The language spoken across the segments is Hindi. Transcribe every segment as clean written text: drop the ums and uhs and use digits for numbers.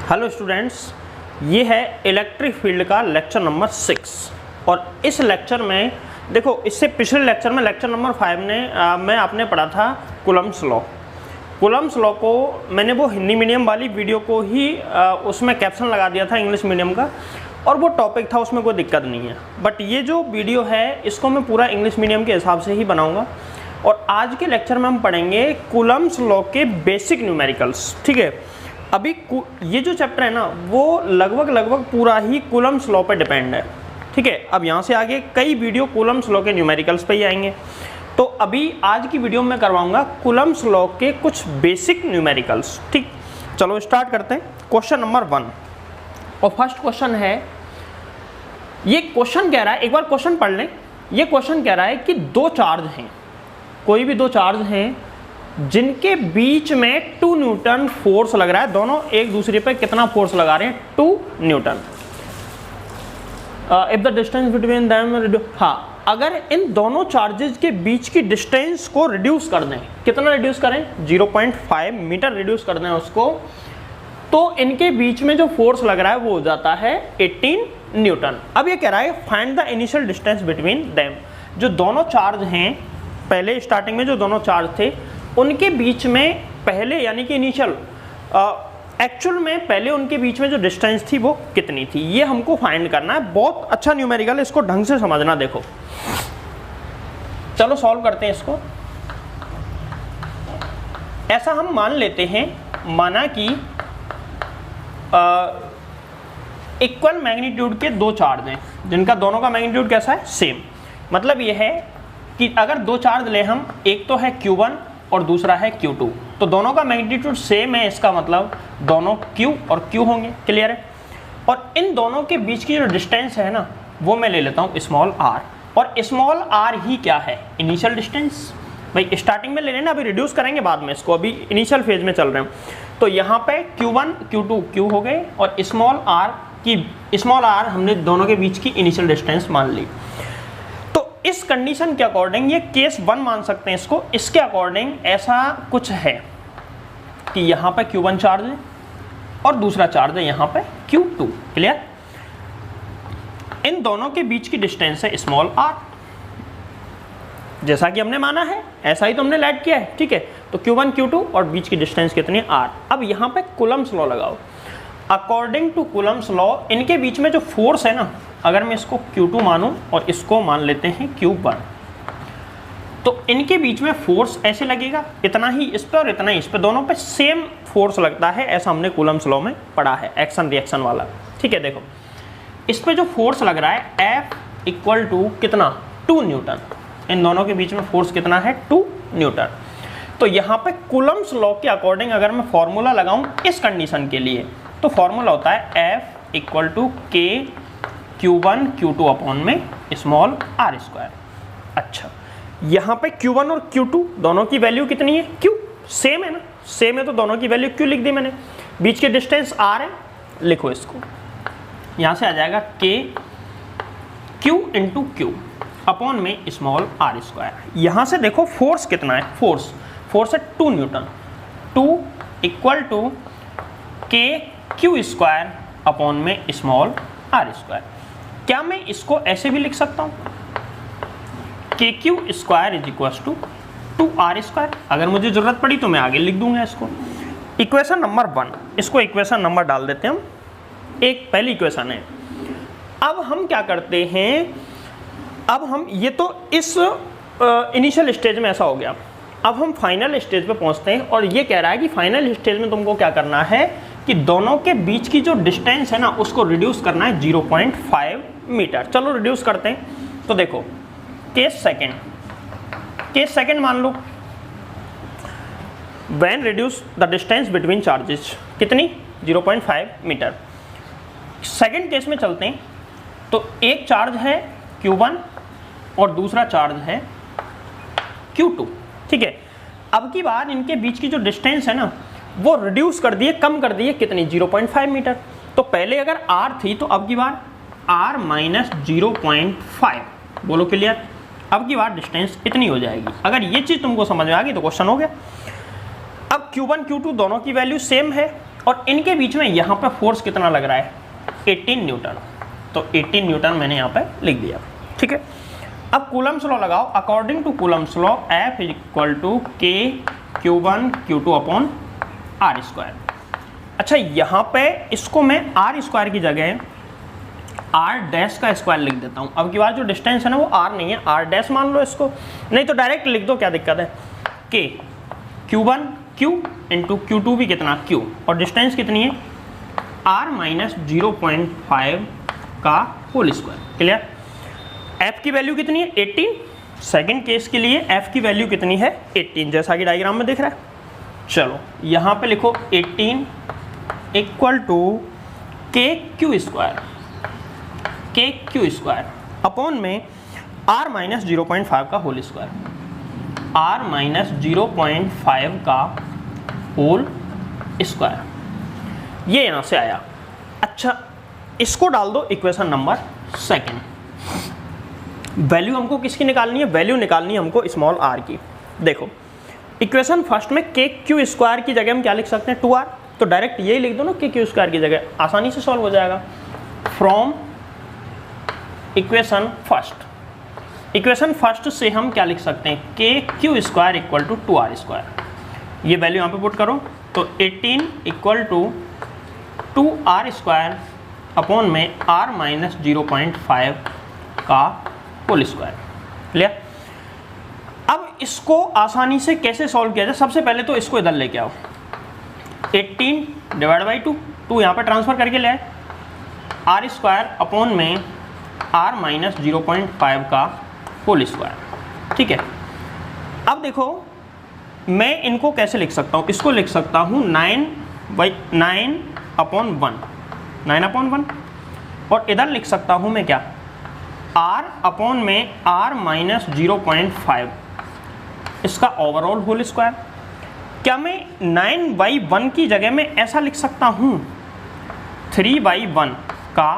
हेलो स्टूडेंट्स, ये है इलेक्ट्रिक फील्ड का लेक्चर नंबर 6 और इस लेक्चर में देखो, इससे पिछले लेक्चर में लेक्चर नंबर 5 में आपने पढ़ा था कूलम्ब्स लॉ। कूलम्ब्स लॉ को मैंने वो हिंदी मीडियम वाली वीडियो को ही उसमें कैप्शन लगा दिया था इंग्लिश मीडियम का, और वो टॉपिक था, उसमें कोई दिक्कत नहीं है। बट ये जो वीडियो है इसको मैं पूरा इंग्लिश मीडियम के हिसाब से ही बनाऊँगा और आज के लेक्चर में हम पढ़ेंगे कूलम्ब्स लॉ के बेसिक न्यूमेरिकल्स। ठीक है, अभी ये जो चैप्टर है ना वो लगभग पूरा ही कूलम्ब्स लॉ पे डिपेंड है। ठीक है, अब यहाँ से आगे कई वीडियो कूलम्ब्स लॉ के न्यूमेरिकल्स पे ही आएंगे। तो अभी आज की वीडियो में करवाऊंगा कूलम्ब्स लॉ के कुछ बेसिक न्यूमेरिकल्स। ठीक, चलो स्टार्ट करते हैं। क्वेश्चन नंबर 1 और फर्स्ट क्वेश्चन है, ये क्वेश्चन कह रहा है, एक बार क्वेश्चन पढ़ लें। ये क्वेश्चन कह रहा है कि दो चार्ज हैं, कोई भी दो चार्ज हैं जिनके बीच में 2 न्यूटन फोर्स लग रहा है। दोनों एक दूसरे पे कितना फोर्स लगा रहे हैं? 2 Newton. If the distance between them, हाँ, अगर इन दोनों चार्जेस के बीच की डिस्टेंस को रिड्यूस कर दें, कितना रिड्यूस करें? 0.5 मीटर रिड्यूस कर दें उसको, तो इनके बीच में जो फोर्स लग रहा है वो हो जाता है 18 न्यूटन। अब ये कह रहा है find the initial distance between them. जो दोनों चार्ज हैं, पहले स्टार्टिंग में जो दोनों चार्ज थे उनके बीच में पहले, यानी कि इनिशियल, एक्चुअल में पहले उनके बीच में जो डिस्टेंस थी वो कितनी थी, ये हमको फाइंड करना है। बहुत अच्छा न्यूमेरिकल, इसको ढंग से समझना। देखो, चलो सॉल्व करते हैं इसको। ऐसा हम मान लेते हैं, माना कि इक्वल मैग्नीट्यूड के दो चार्ज हैं जिनका दोनों का मैग्नीट्यूड कैसा है? सेम। मतलब ये है कि अगर दो चार्ज ले हम, एक तो है Q1 और दूसरा है Q2, तो दोनों का मैग्नीट्यूड सेम है, इसका मतलब दोनों Q और Q होंगे। क्लियर है? और इन दोनों के बीच की जो डिस्टेंस है ना, वो मैं ले लेता हूँ स्मॉल r, और स्मॉल r ही क्या है? Initial distance. भाई स्टार्टिंग में ले लेना, अभी रिड्यूस करेंगे बाद में इसको, अभी इनिशियल फेज में चल रहे हैं। तो यहाँ पे Q1 Q2 Q हो गए और स्मॉल r हमने दोनों के बीच की इनिशियल डिस्टेंस मान ली। इस कंडीशन के अकॉर्डिंग ये केस 1 मान सकते हैं इसको। इसके अकॉर्डिंग ऐसा कुछ है कि यहाँ पे Q1 चार्ज है और दूसरा चार्ज है यहाँ पे Q2। क्लियर? इन दोनों के बीच की डिस्टेंस है स्मॉल r, जैसा कि हमने माना है ऐसा ही तो हमने लेट किया है। ठीक है, तो Q1 Q2 और बीच की डिस्टेंस कितनी है? r। अब यहाँ पे कूलम्ब्स लॉ लगाओ। अकॉर्डिंग टू कूलम्ब्स लॉ इनके बीच में जो फोर्स है ना, अगर मैं इसको Q2 मानूं और इसको मान लेते हैं Q1, तो इनके बीच में फोर्स ऐसे लगेगा, इतना ही इस पे और इतना ही इस पे, दोनों पे सेम फोर्स लगता है। ऐसा हमने कूलम्ब्स लॉ में पढ़ा है, एक्शन रिएक्शन वाला। ठीक है, देखो इस पे जो फोर्स लग रहा है F इक्वल टू कितना? 2 न्यूटन। इन दोनों के बीच में फोर्स कितना है? 2 न्यूटन। तो यहाँ पे कूलम्ब्स लॉ के अकॉर्डिंग अगर मैं फॉर्मूला लगाऊं इस कंडीशन के लिए, तो फॉर्मूला होता है F equal to K Q1 Q2 upon में स्मॉल r स्क्वायर। अच्छा, यहाँ पे Q1 और Q2 दोनों की वैल्यू कितनी है? Q सेम है ना, सेम है तो दोनों की वैल्यू Q लिख दी मैंने। बीच की डिस्टेंस r है, लिखो इसको। यहाँ से आ जाएगा K Q into Q upon में स्मॉल r स्क्वायर। यहाँ से देखो फोर्स कितना है? फोर्स है 2 newton. 2 equal to K Q square upon में स्मॉल r स्क्वायर। क्या मैं इसको ऐसे भी लिख सकता हूँ? KQ square is equal to 2r square. अगर मुझे जरूरत पड़ी तो मैं आगे लिख दूंगा इसको। इक्वेशन नंबर 1, इसको इक्वेशन नंबर डाल देते हैं हम। एक पहली इक्वेशन है। अब हम क्या करते हैं, अब हम ये तो इस इनिशियल स्टेज में ऐसा हो गया, अब हम फाइनल स्टेज पे पहुंचते हैं और ये कह रहा है कि फाइनल स्टेज में तुमको क्या करना है कि दोनों के बीच की जो डिस्टेंस है ना उसको रिड्यूस करना है 0.5 मीटर। चलो रिड्यूस करते हैं। तो देखो केस सेकंड मान लो, when reduce the distance between charges, कितनी? 0.5 मीटर। सेकंड केस में चलते हैं। तो एक चार्ज है Q1 और दूसरा चार्ज है Q2। ठीक है, अब की बार इनके बीच की जो डिस्टेंस है ना वो रिड्यूस कर दिए, कम कर दिए, कितनी? 0.5 मीटर। तो पहले अगर r थी तो अब की बार r माइनस 0.5। बोलो क्लियर? अब की बार डिस्टेंस इतनी हो जाएगी। अगर ये चीज़ तुमको समझ में आ गई तो क्वेश्चन हो गया। अब Q1 Q2 दोनों की वैल्यू सेम है और इनके बीच में यहाँ पे फोर्स कितना लग रहा है 18 न्यूटन, तो 18 न्यूटन मैंने यहाँ पे लिख दिया, ठीक है। अब कूलम्स लॉ लगाओ, according to Coulomb's law F is equal to K Q1 Q2 upon R square. अच्छा यहाँ पे इसको मैं R स्क्वायर की जगह R डैश का स्क्वायर लिख देता हूँ। अब की बार जो डिस्टेंस है ना वो R नहीं है, R डैश मान लो इसको, नहीं तो डायरेक्ट लिख दो, क्या दिक्कत है। K Q1 Q into Q2 भी कितना Q, और डिस्टेंस कितनी है R माइनस 0.5 का होल स्क्वायर। क्लियर। F की वैल्यू कितनी है 18, सेकंड केस के लिए F की वैल्यू कितनी है 18, जैसा कि डायग्राम में दिख रहा है। चलो यहाँ पे लिखो 18 इक्वल to K Q square upon में R माइनस 0.5 का होल स्क्वायर, R माइनस 0.5 का होल स्क्वायर, ये यहाँ से आया। अच्छा इसको डाल दो इक्वेशन नंबर सेकंड। वैल्यू हमको किसकी निकालनी है, वैल्यू निकालनी है हमको स्मॉल r की। देखो इक्वेशन फर्स्ट में के क्यू स्क्वायर की जगह हम क्या लिख सकते हैं 2r, तो डायरेक्ट यही लिख दो ना के क्यू स्क्वायर की जगह, आसानी से सॉल्व हो जाएगा। फ्रॉम इक्वेशन फर्स्ट से हम क्या लिख सकते हैं K Q square equal to 2r square, ये वैल्यू यहाँ पे पुट करो तो 18 इक्वल टू 2r स्क्वायर अपॉन में r माइनस 0.5 का होल स्क्वायर। क्लियर। अब इसको आसानी से कैसे सॉल्व किया जाए, सबसे पहले तो इसको इधर लेके आओ, 18 डिवाइड बाई 2 यहाँ पर ट्रांसफर करके ले आए, r स्क्वायर अपॉन में r माइनस 0.5 का होल स्क्वायर, ठीक है। अब देखो मैं इनको कैसे लिख सकता हूँ, इसको लिख सकता हूँ 9 अपॉन 1, और इधर लिख सकता हूँ मैं क्या r अपॉन में r माइनस 0.5 इसका ओवरऑल होल स्क्वायर। क्या मैं 9/1 की जगह में ऐसा लिख सकता हूँ 3/1 का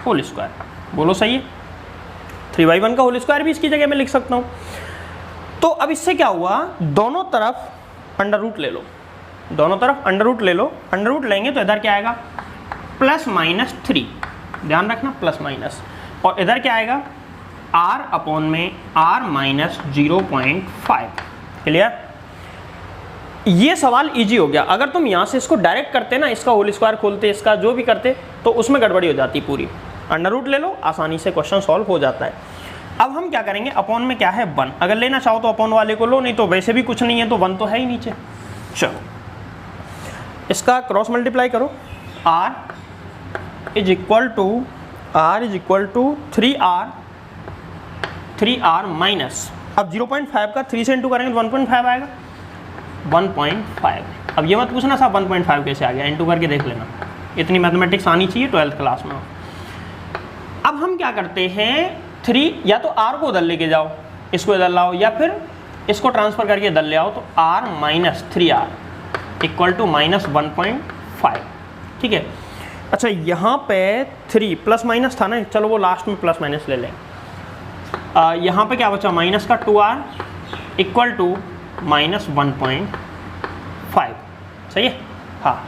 होल स्क्वायर, बोलो सही है। 3/1 का होल स्क्वायर भी इसकी जगह में लिख सकता हूँ। तो अब इससे क्या हुआ, दोनों तरफ अंडर रूट ले लो, दोनों तरफ अंडर रूट ले लो, अंडर रूट लेंगे तो इधर क्या आएगा प्लस माइनस 3, ध्यान रखना प्लस माइनस, और इधर क्या आएगा r अपॉन में r माइनस 0.5। क्लियर। ये सवाल इजी हो गया। अगर तुम यहाँ से इसको डायरेक्ट करते ना, इसका होल स्क्वायर खोलते, इसका जो भी करते, तो उसमें गड़बड़ी हो जाती पूरी। अंडर रूट ले लो, आसानी से क्वेश्चन सॉल्व हो जाता है। अब हम क्या करेंगे, अपॉन में क्या है 1, अगर लेना चाहो तो अपॉन वाले को लो, नहीं तो वैसे भी कुछ नहीं है तो 1 तो है ही नीचे। चलो इसका क्रॉस मल्टीप्लाई करो, r is equal to 3r minus, अब 0.5 का 3 से इंटू करेंगे तो 1.5 आएगा, 1.5। अब ये मत पूछना साहब 1.5 कैसे आ गया, इंटू करके देख लेना, इतनी मैथमेटिक्स आनी चाहिए 12th क्लास में। अब हम क्या करते हैं 3, या तो r को उधर लेके जाओ, इसको इधर लाओ, या फिर इसको ट्रांसफर करके इधर ले आओ, तो r minus 3r equal to minus 1.5, ठीक है। अच्छा यहाँ पे 3 प्लस माइनस था ना, चलो वो लास्ट में प्लस माइनस ले लें। यहाँ पे क्या बचा माइनस का 2r इक्वल टू माइनस 1.5, सही है। हाँ,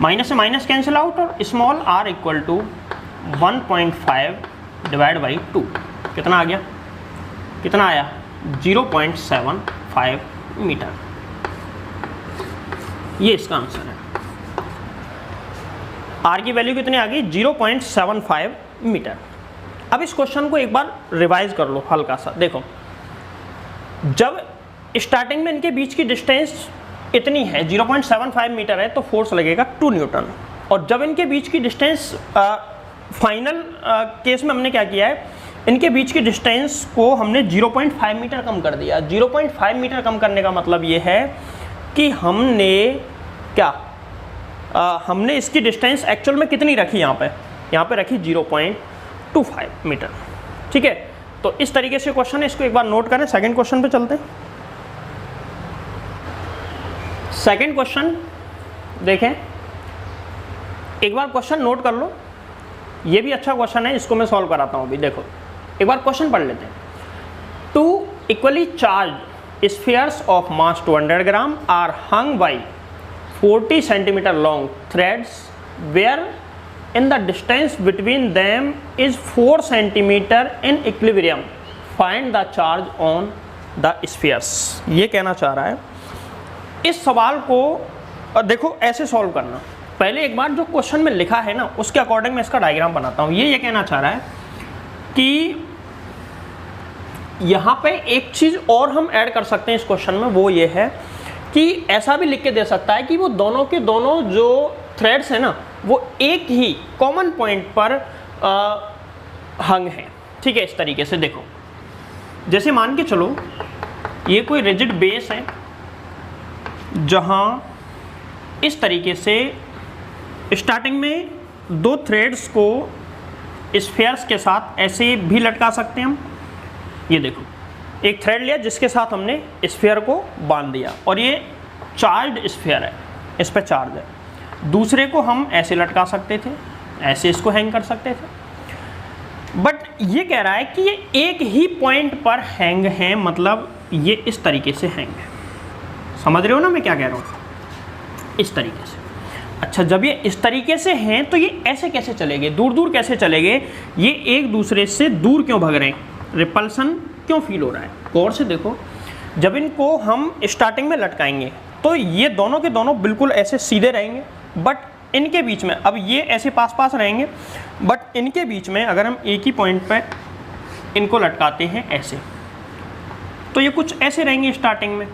माइनस से माइनस कैंसिल आउट, और small r equal to 1.5 divide by 2 कितना आ गया, कितना आया 0.75 मीटर। ये इसका आंसर है। r की वैल्यू कितनी आ गई 0.75 मीटर। अब इस क्वेश्चन को एक बार रिवाइज कर लो हल्का सा। देखो जब स्टार्टिंग में इनके बीच की डिस्टेंस इतनी है 0.75 मीटर है तो फोर्स लगेगा 2 न्यूटन, और जब इनके बीच की डिस्टेंस फाइनल केस में हमने क्या किया है, इनके बीच की डिस्टेंस को हमने 0.5 मीटर कम कर दिया। 0.5 मीटर कम करने का मतलब ये है कि हमने क्या हमने इसकी डिस्टेंस एक्चुअल में कितनी रखी, यहाँ पे रखी 0.25 मीटर, ठीक है। तो इस तरीके से क्वेश्चन है, इसको एक बार नोट करें। सेकंड क्वेश्चन पे चलते हैं। सेकंड क्वेश्चन देखें, एक बार क्वेश्चन नोट कर लो, ये भी अच्छा क्वेश्चन है, इसको मैं सॉल्व कराता हूँ अभी। देखो एक बार क्वेश्चन पढ़ लेते हैं। 2 equally charged spheres of mass 200 gram are hung by 40 centimetre long threads where in the distance between them is 4 centimetre in equilibrium, find the charge on the spheres. ये कहना चाह रहा है, इस सवाल को देखो ऐसे सॉल्व करना। पहले एक बार जो क्वेश्चन में लिखा है ना उसके अकॉर्डिंग मैं इसका डायग्राम बनाता हूँ। ये कहना चाह रहा है कि यहाँ पे एक चीज़ और हम ऐड कर सकते हैं इस क्वेश्चन में, वो ये है कि ऐसा भी लिख के दे सकता है कि वो दोनों के दोनों जो थ्रेड्स हैं ना वो एक ही कॉमन पॉइंट पर हंग हैं। ठीक है, इस तरीके से देखो, जैसे मान के चलो ये कोई रिजिड बेस है जहाँ इस तरीके से स्टार्टिंग में 2 थ्रेड्स को स्फीयर्स के साथ ऐसे भी लटका सकते हैं हम। ये देखो, एक थ्रेड लिया जिसके साथ हमने स्फीयर को बांध दिया और ये चार्ज्ड स्फीयर है, इस पर चार्ज है। दूसरे को हम ऐसे लटका सकते थे, ऐसे इसको हैंग कर सकते थे, बट ये कह रहा है कि ये एक ही पॉइंट पर हैंग है, मतलब ये इस तरीके से हैंग है। समझ रहे हो ना मैं क्या कह रहा हूँ? इस तरीके से। अच्छा, जब ये इस तरीके से हैं तो ये ऐसे कैसे चलेंगे, दूर दूर कैसे चलेंगे? ये एक दूसरे से दूर क्यों भाग रहे हैं, रिपल्सन क्यों फील हो रहा है? गौर से देखो, जब इनको हम स्टार्टिंग में लटकाएंगे तो ये दोनों के दोनों बिल्कुल ऐसे सीधे रहेंगे, बट इनके बीच में, अब ये ऐसे पास पास रहेंगे, बट इनके बीच में अगर हम एक ही पॉइंट पे इनको लटकाते हैं ऐसे, तो ये कुछ ऐसे रहेंगे स्टार्टिंग में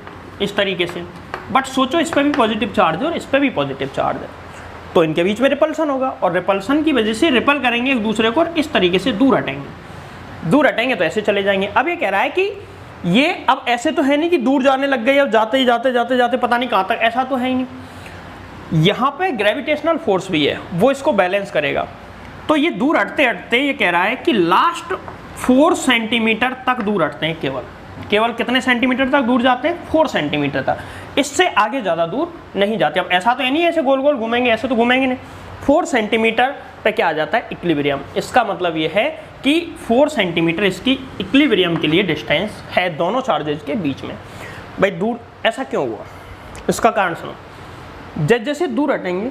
इस तरीके से। बट सोचो, इस पर भी पॉजिटिव चार्ज है और इस पर भी पॉजिटिव चार्ज है, तो इनके बीच में रिपल्सन होगा और रिपल्सन की वजह से रिपल करेंगे एक दूसरे को और इस तरीके से दूर हटेंगे। दूर हटेंगे तो ऐसे चले जाएंगे। अब ये कह रहा है कि ये अब ऐसे तो है नहीं कि दूर जाने लग गए, अब जाते ही जाते जाते जाते पता नहीं कहाँ तक, ऐसा तो है ही नहीं। यहाँ पे ग्रेविटेशनल फोर्स भी है, वो इसको बैलेंस करेगा। तो ये दूर हटते हटते ये कह रहा है कि लास्ट 4 सेंटीमीटर तक दूर हटते हैं, केवल कितने सेंटीमीटर तक दूर जाते हैं? 4 सेंटीमीटर तक, इससे आगे ज़्यादा दूर नहीं जाते। अब ऐसा तो है नहीं ऐसे गोल गोल घूमेंगे, ऐसे तो घूमेंगे नहीं। 4 सेंटीमीटर पे क्या आ जाता है? इक्विलिब्रियम। इसका मतलब ये है कि 4 सेंटीमीटर इसकी इक्विलिब्रियम के लिए डिस्टेंस है दोनों चार्जेज के बीच में। भाई दूर ऐसा क्यों हुआ, इसका कारण सुनो। जैसे जैसे दूर हटेंगे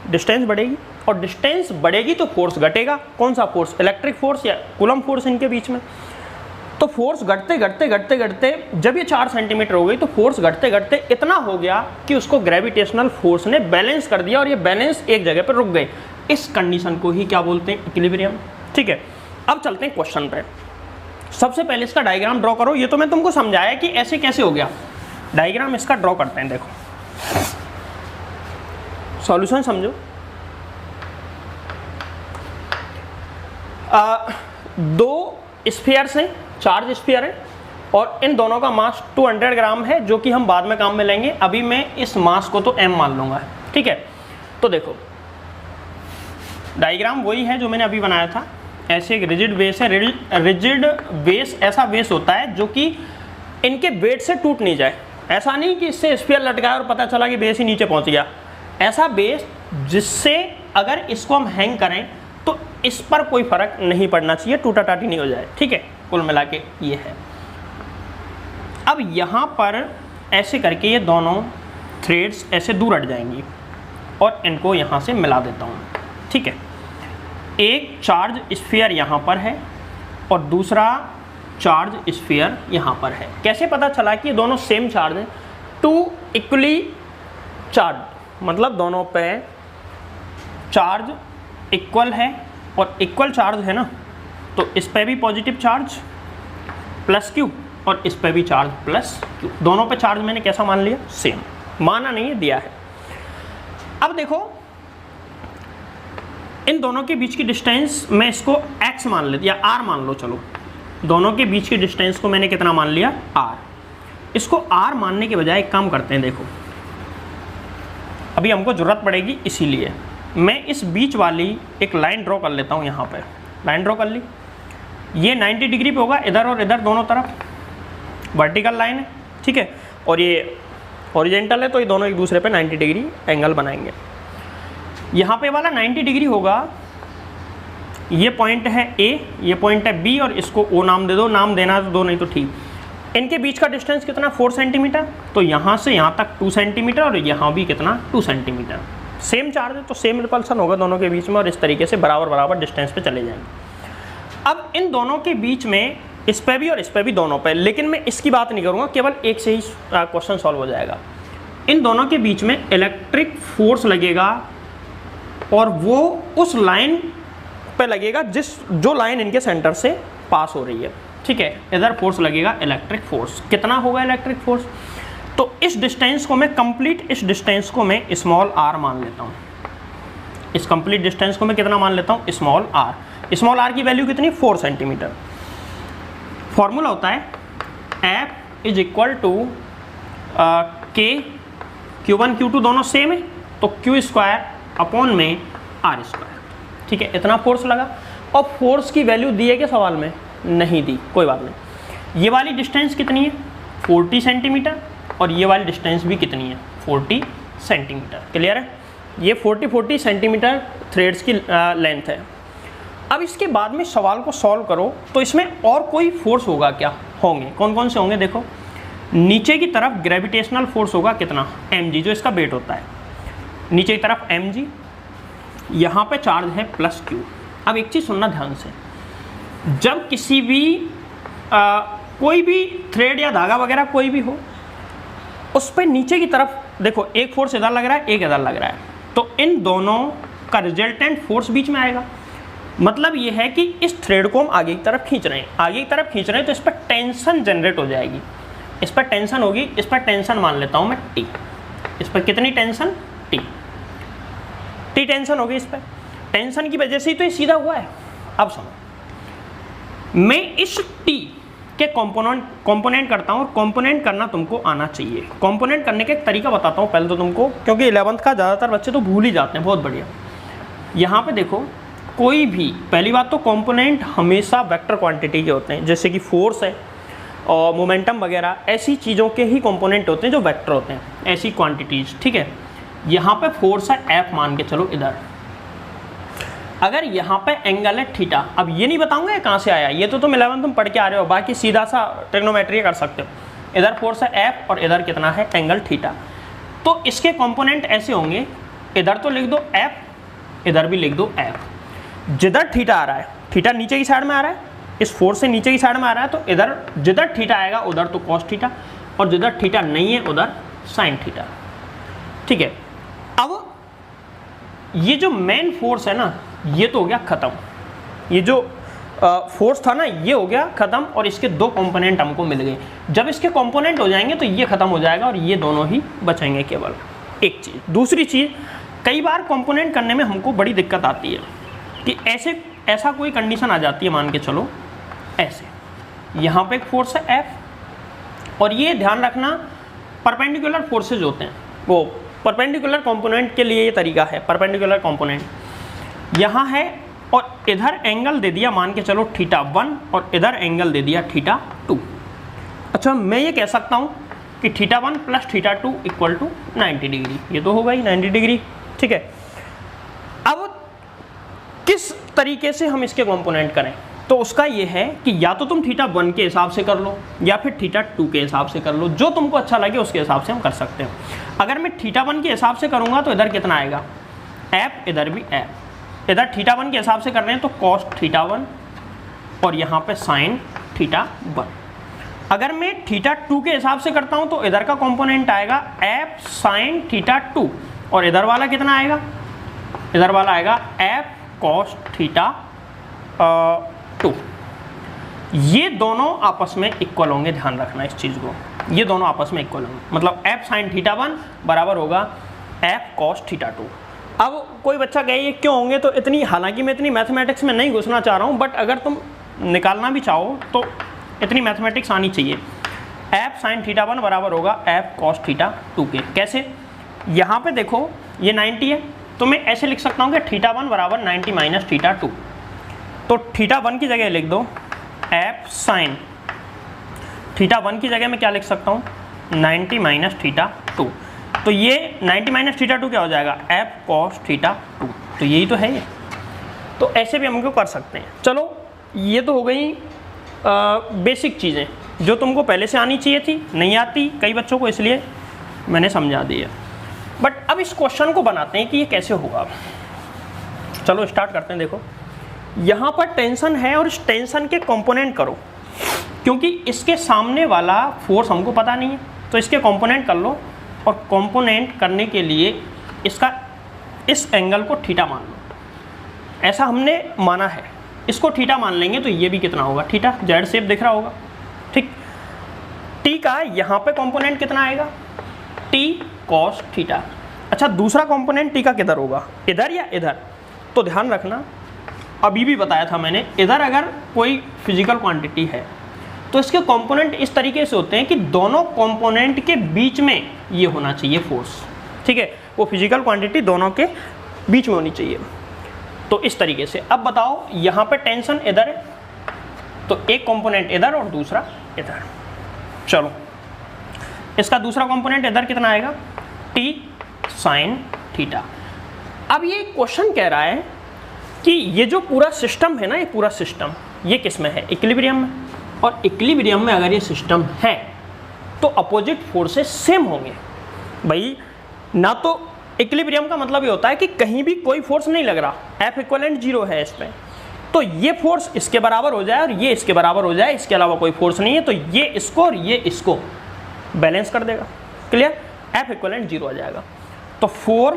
डिस्टेंस बढ़ेगी, और डिस्टेंस बढ़ेगी तो फोर्स घटेगा। कौन सा फोर्स? इलेक्ट्रिक फोर्स या कूलम फोर्स इनके बीच में। तो फोर्स घटते घटते घटते घटते जब ये 4 सेंटीमीटर हो गई तो फोर्स घटते घटते इतना हो गया कि उसको ग्रेविटेशनल फोर्स ने बैलेंस कर दिया और ये बैलेंस एक जगह पर रुक गए। इस कंडीशन को ही क्या बोलते हैं? इक्विलिब्रियम। ठीक है, अब चलते हैं क्वेश्चन पे। सबसे पहले इसका डायग्राम ड्रॉ करो। ये तो मैं तुमको समझाया कि ऐसे कैसे हो गया, डायग्राम इसका ड्रॉ करते हैं। देखो सॉल्यूशन समझो। दो स्फीयर्स हैं, चार्ज स्फीयर है, और इन दोनों का मास 200 ग्राम है, जो कि हम बाद में काम में लेंगे। अभी मैं इस मास को तो m मान लूँगा। ठीक है, तो देखो डायग्राम वही है जो मैंने अभी बनाया था। ऐसे एक रिजिड बेस है। रिजिड बेस ऐसा बेस होता है जो कि इनके वेट से टूट नहीं जाए। ऐसा नहीं कि इससे स्फीयर लटकाया और पता चला कि बेस ही नीचे पहुंच गया। ऐसा बेस जिससे अगर इसको हम हैंग करें तो इस पर कोई फर्क नहीं पड़ना चाहिए, टूटा टाटी नहीं हो जाए। ठीक है, कुल मिला के ये है। अब यहाँ पर ऐसे करके ये दोनों थ्रेड्स ऐसे दूर हट जाएंगी और इनको यहाँ से मिला देता हूँ। ठीक है, एक चार्ज स्फीयर यहाँ पर है और दूसरा चार्ज स्फीयर यहाँ पर है। कैसे पता चला कि ये दोनों सेम चार्ज हैं? 2 इक्वली चार्ज, मतलब दोनों पे चार्ज इक्वल है, और इक्वल चार्ज है ना, तो इस पे भी पॉजिटिव चार्ज प्लस क्यू और इस पे भी चार्ज प्लस क्यू। दोनों पे चार्ज मैंने कैसा मान लिया? सेम। माना नहीं है, दिया है। अब देखो इन दोनों के बीच की डिस्टेंस मैं इसको x मान लेती, या r मान लो। चलो, दोनों के बीच की डिस्टेंस को मैंने कितना मान लिया? r। इसको r मानने के बजाय एक काम करते हैं। देखो अभी हमको ज़रूरत पड़ेगी, इसीलिए मैं इस बीच वाली एक लाइन ड्रॉ कर लेता हूँ। यहाँ पे लाइन ड्रॉ कर ली। ये 90 डिग्री पे होगा, इधर और इधर दोनों तरफ वर्टिकल लाइन है। ठीक है, और ये हॉरिजेंटल है, तो ये दोनों एक दूसरे पे 90 डिग्री एंगल बनाएंगे। यहाँ पे वाला 90 डिग्री होगा। ये पॉइंट है A, ये पॉइंट है B, और इसको O नाम दे दो। नाम देना तो दो, नहीं तो ठीक। इनके बीच का डिस्टेंस कितना 4 सेंटीमीटर, तो यहाँ से यहाँ तक 2 सेंटीमीटर और यहाँ भी कितना 2 सेंटीमीटर। सेम चार्ज है तो सेम रिपल्सन होगा दोनों के बीच में और इस तरीके से बराबर बराबर डिस्टेंस पे चले जाएंगे। अब इन दोनों के बीच में इस पे भी और इस पे भी दोनों पे, लेकिन मैं इसकी बात नहीं करूँगा, केवल एक से ही क्वेश्चन सॉल्व हो जाएगा। इन दोनों के बीच में इलेक्ट्रिक फोर्स लगेगा और वो उस लाइन पे लगेगा जो लाइन इनके सेंटर से पास हो रही है, ठीक है। इधर फोर्स लगेगा इलेक्ट्रिक फोर्स, कितना होगा इलेक्ट्रिक फोर्स, तो इस डिस्टेंस को मैं कंप्लीट इस डिस्टेंस को मैं स्मॉल r मान लेता हूँ। इस कंप्लीट डिस्टेंस को मैं कितना मान लेता हूँ, स्मॉल r। स्मॉल r की वैल्यू कितनी, 4 सेंटीमीटर। फॉर्मूला होता है F is equal to K, Q1 Q2 दोनों सेम है तो Q स्क्वायर अपॉन में R स्क्वायर, ठीक है। इतना फोर्स लगा और फोर्स की वैल्यू दी है क्या सवाल में, नहीं दी, कोई बात नहीं। ये वाली डिस्टेंस कितनी है 40 सेंटीमीटर और ये वाली डिस्टेंस भी कितनी है 40 सेंटीमीटर, क्लियर है। ये 40 सेंटीमीटर थ्रेड्स की लेंथ है। अब इसके बाद में सवाल को सॉल्व करो तो इसमें और कोई फोर्स होगा क्या, होंगे, कौन कौन से होंगे देखो। नीचे की तरफ ग्रेविटेशनल फोर्स होगा कितना mg, जो इसका वेट होता है, नीचे की तरफ mg, यहाँ पे चार्ज है +q। अब एक चीज़ सुनना ध्यान से, जब किसी भी कोई भी थ्रेड या धागा वगैरह कोई भी हो, उस पर नीचे की तरफ देखो एक फोर्स इधर लग रहा है, एक इधर लग रहा है, तो इन दोनों का रिजल्टेंट फोर्स बीच में आएगा। मतलब ये है कि इस थ्रेड को हम आगे की तरफ खींच रहे हैं, आगे की तरफ खींच रहे हैं तो इस पर टेंशन जनरेट हो जाएगी, इस पर टेंशन होगी, इस पर टेंशन मान लेता हूँ मैं T। इस पर कितनी टेंशन, T टेंशन होगी। इस पर टेंशन की वजह से ही तो ये सीधा हुआ है। अब सुनो, मैं इस T के कंपोनेंट करता हूँ और कंपोनेंट करना तुमको आना चाहिए। कंपोनेंट करने का एक तरीका बताता हूँ पहले तो तुमको, क्योंकि 11th का ज़्यादातर बच्चे तो भूल ही जाते हैं। बहुत बढ़िया, यहाँ पे देखो, कोई भी, पहली बात तो कंपोनेंट हमेशा वेक्टर क्वांटिटी के होते हैं, जैसे कि फोर्स है और मोमेंटम वगैरह, ऐसी चीज़ों के ही कंपोनेंट होते हैं जो वेक्टर होते हैं, ऐसी क्वांटिटीज़, ठीक है। यहाँ पे फोर्स है F मान के चलो इधर, अगर यहाँ पे एंगल है थीटा, अब ये नहीं बताऊंगा ये कहाँ से आया, ये तो तुम 11 तुम पढ़ के आ रहे हो, बाकी सीधा सा ट्रिग्नोमेट्री कर सकते हो। इधर फोर्स है F और इधर कितना है एंगल थीटा, तो इसके कंपोनेंट ऐसे होंगे, इधर तो लिख दो F, इधर भी लिख दो F। जिधर थीटा आ रहा है, थीटा नीचे की साइड में आ रहा है, इस फोर्स से नीचे की साइड में आ रहा है, तो इधर जिधर थीटा आएगा उधर तो कॉस थीटा, और जिधर थीटा नहीं है उधर साइन थीटा, ठीक है। अब ये जो मेन फोर्स है ना, ये तो हो गया खत्म, ये जो फोर्स था ना ये हो गया खत्म, और इसके दो कंपोनेंट हमको मिल गए। जब इसके कंपोनेंट हो जाएंगे तो ये खत्म हो जाएगा और ये दोनों ही बचेंगे केवल। एक चीज़, दूसरी चीज़, कई बार कंपोनेंट करने में हमको बड़ी दिक्कत आती है कि ऐसा कोई कंडीशन आ जाती है, मान के चलो ऐसे, यहाँ पे एक फोर्स है F और ये ध्यान रखना परपेंडिकुलर फोर्सेज होते हैं, वो परपेंडिकुलर कंपोनेंट के लिए ये तरीका है। परपेंडिकुलर कंपोनेंट यहाँ है और इधर एंगल दे दिया मान के चलो θ1 और इधर एंगल दे दिया θ2। अच्छा, मैं ये कह सकता हूँ कि θ1 + θ2 = 90 डिग्री, ये तो होगा ही 90 डिग्री, ठीक है। अब किस तरीके से हम इसके कंपोनेंट करें, तो उसका ये है कि या तो तुम θ1 के हिसाब से कर लो या फिर θ2 के हिसाब से कर लो, जो तुमको अच्छा लगे उसके हिसाब से हम कर सकते हो। अगर मैं θ1 के हिसाब से करूँगा तो इधर कितना आएगा F, इधर भी F। इधर θ1 के हिसाब से कर रहे हैं तो cos θ1 और यहाँ पे sin θ1। अगर मैं θ2 के हिसाब से करता हूँ तो इधर का कंपोनेंट आएगा F sin θ2 और इधर वाला कितना आएगा, इधर वाला आएगा F cos θ2। ये दोनों आपस में इक्वल होंगे, ध्यान रखना इस चीज़ को, ये दोनों आपस में इक्वल होंगे, मतलब F sin θ1 बराबर होगा F cos θ2। अब कोई बच्चा कहे ये क्यों होंगे, तो इतनी, हालांकि मैं इतनी मैथमेटिक्स में नहीं घुसना चाह रहा हूँ, बट अगर तुम निकालना भी चाहो तो इतनी मैथमेटिक्स आनी चाहिए। F sin θ1 बराबर होगा F cos θ2 के। कैसे, यहाँ पे देखो ये 90 है तो मैं ऐसे लिख सकता हूँ कि θ1 बराबर 90 - θ2, तो θ1 की जगह लिख दो F sin θ1 की जगह मैं क्या लिख सकता हूँ 90 - θ2, तो ये 90 - θ2 क्या हो जाएगा F cos θ2, तो यही तो है ये। तो ऐसे भी हम को कर सकते हैं। चलो ये तो हो गई बेसिक चीज़ें। जो तुमको पहले से आनी चाहिए थी, नहीं आती कई बच्चों को, इसलिए मैंने समझा दिया। बट अब इस क्वेश्चन को बनाते हैं कि ये कैसे होगा। चलो स्टार्ट करते हैं। देखो यहाँ पर टेंशन है और इस टेंशन के कंपोनेंट करो, क्योंकि इसके सामने वाला फोर्स हमको पता नहीं है, तो इसके कंपोनेंट कर लो। और कंपोनेंट करने के लिए इसका इस एंगल को थीटा मान लो, ऐसा हमने माना है। इसको थीटा मान लेंगे तो ये भी कितना होगा, थीटा, जेड शेप दिख रहा होगा, ठीक। टी का यहाँ पे कंपोनेंट कितना आएगा, टी कॉस थीटा। अच्छा दूसरा कंपोनेंट टी का किधर होगा, इधर या इधर? तो ध्यान रखना, अभी भी बताया था मैंने, इधर अगर कोई फिजिकल क्वांटिटी है तो इसके कंपोनेंट इस तरीके से होते हैं कि दोनों कंपोनेंट के बीच में ये होना चाहिए फोर्स, ठीक है। वो फिजिकल क्वांटिटी दोनों के बीच में होनी चाहिए। तो इस तरीके से अब बताओ, यहाँ पे टेंशन इधर है तो एक कंपोनेंट इधर और दूसरा इधर। चलो इसका दूसरा कंपोनेंट इधर कितना आएगा, टी साइन थीटा। अब ये क्वेश्चन कह रहा है कि ये जो पूरा सिस्टम है ना, ये पूरा सिस्टम ये किस में है, इक्विलिब्रियम में। और इक्विलिब्रियम में अगर ये सिस्टम है तो अपोजिट फोर्सेस सेम होंगे भाई। ना तो इक्विलिब्रियम का मतलब ये होता है कि कहीं भी कोई फोर्स नहीं लग रहा, F इक्वलेंट 0 है इस पर, तो ये फोर्स इसके बराबर हो जाए और ये इसके बराबर हो जाए, इसके अलावा कोई फोर्स नहीं है, तो ये इसको और ये इसको बैलेंस कर देगा। क्लियर, F इक्वलेंट 0 आ जाएगा। तो 4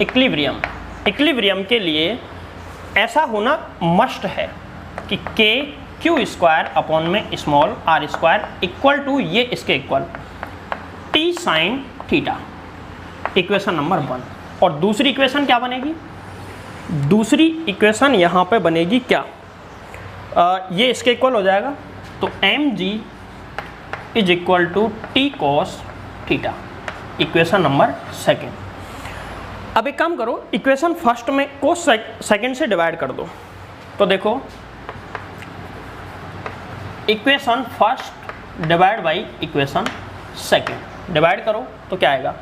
इक्विलिब्रियम के लिए ऐसा होना मस्ट है कि के क्यू स्क्वायर अपॉन में small R square equal to ये इसके इक्वल T sine theta, equation number 1। और दूसरी इक्वेशन क्या बनेगी, दूसरी इक्वेशन यहाँ पे बनेगी क्या, ये इसके इक्वल हो जाएगा, तो M G is equal to T cos theta, equation number 2। अब एक काम करो, इक्वेशन फर्स्ट में को सेकंड से डिवाइड कर दो। तो देखो equation first divide by equation second, divide करो तो क्या आएगा,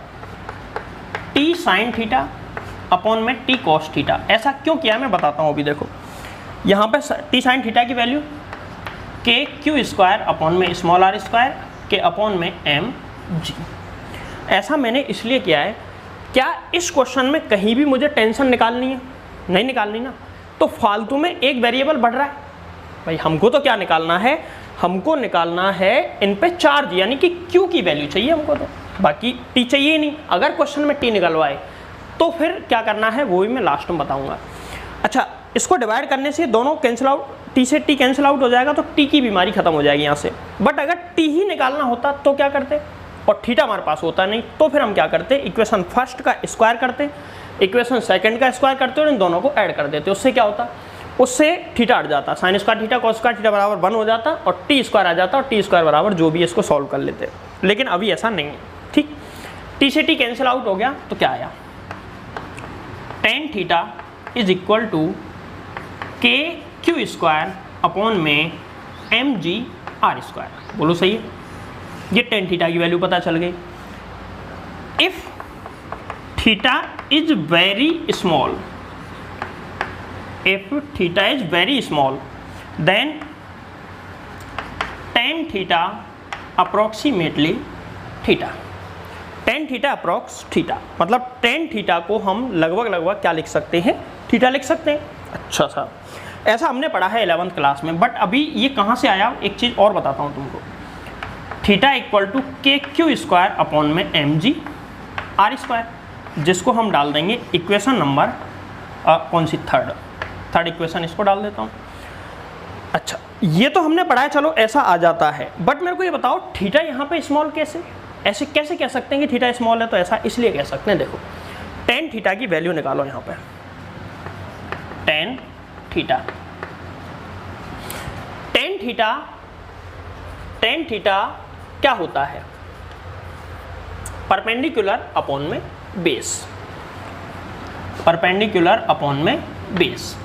टी साइन थीटा अपॉन में टी कॉस थीटा। ऐसा क्यों किया मैं बताता हूँ अभी। देखो यहाँ पे टी साइन थीटा की वैल्यू के क्यू स्क्वायर अपॉन में स्मॉल आर स्क्वायर के अपॉन में एम जी। ऐसा मैंने इसलिए किया है, क्या इस क्वेश्चन में कहीं भी मुझे टेंशन निकालनी है, नहीं निकालनी ना, तो फालतू में एक वेरिएबल बढ़ रहा है भाई। हमको तो क्या निकालना है, हमको निकालना है इन पे चार्ज, यानी कि क्यू की वैल्यू चाहिए हमको, तो बाकी टी चाहिए ही नहीं। अगर क्वेश्चन में टी निकलवाए तो फिर क्या करना है वो भी मैं लास्ट में बताऊंगा। अच्छा इसको डिवाइड करने से दोनों कैंसिल आउट, टी से टी कैंसिल आउट हो जाएगा, तो टी की बीमारी खत्म हो जाएगी यहाँ से। बट अगर टी ही निकालना होता तो क्या करते, और थीटा हमारे पास होता नहीं, तो फिर हम क्या करते, इक्वेशन फर्स्ट का स्क्वायर करते, इक्वेशन सेकंड का स्क्वायर करते और इन दोनों को ऐड कर देते। उससे क्या होता, उससे थीटा हट जाता, sine square theta cos square theta बराबर 1 हो जाता और टी स्क्वायर आ जाता, और टी स्क्वायर बराबर जो भी इसको सॉल्व कर लेते। लेकिन अभी ऐसा नहीं है, ठीक। टी से टी कैंसिल आउट हो गया तो क्या आया, tan theta is equal to K Q square upon में एम जी आर स्क्वायर। बोलो सही है, ये टेन थीटा की वैल्यू पता चल गई। If theta is very small, if theta is very small then tan theta approximately theta, tan theta approx theta, मतलब tan theta को हम लगभग क्या लिख सकते हैं, थीटा लिख सकते हैं। अच्छा सा ऐसा हमने पढ़ा है 11th क्लास में। बट अभी ये कहाँ से आया, एक चीज़ और बताता हूँ तुमको। Theta equal to K Q square upon में एम जी आर स्क्वायर, जिसको हम डाल देंगे इक्वेशन नंबर कौन सी, थर्ड इक्वेशन, इसको डाल देता हूँ। अच्छा ये तो हमने पढ़ा है, चलो ऐसा आ जाता है। बट मेरे को ये बताओ थीटा यहाँ पे स्मॉल कैसे, ऐसे कैसे कह सकते हैं कि थीटा स्मॉल है, तो ऐसा इसलिए कह सकते हैं। देखो टेन थीटा की वैल्यू निकालो यहाँ पे, टेन थीटा, टेन थीटा क्या होता है, परपेंडिकुलर अपॉन में बेस, परपेंडिकुलर अपॉन में बेस।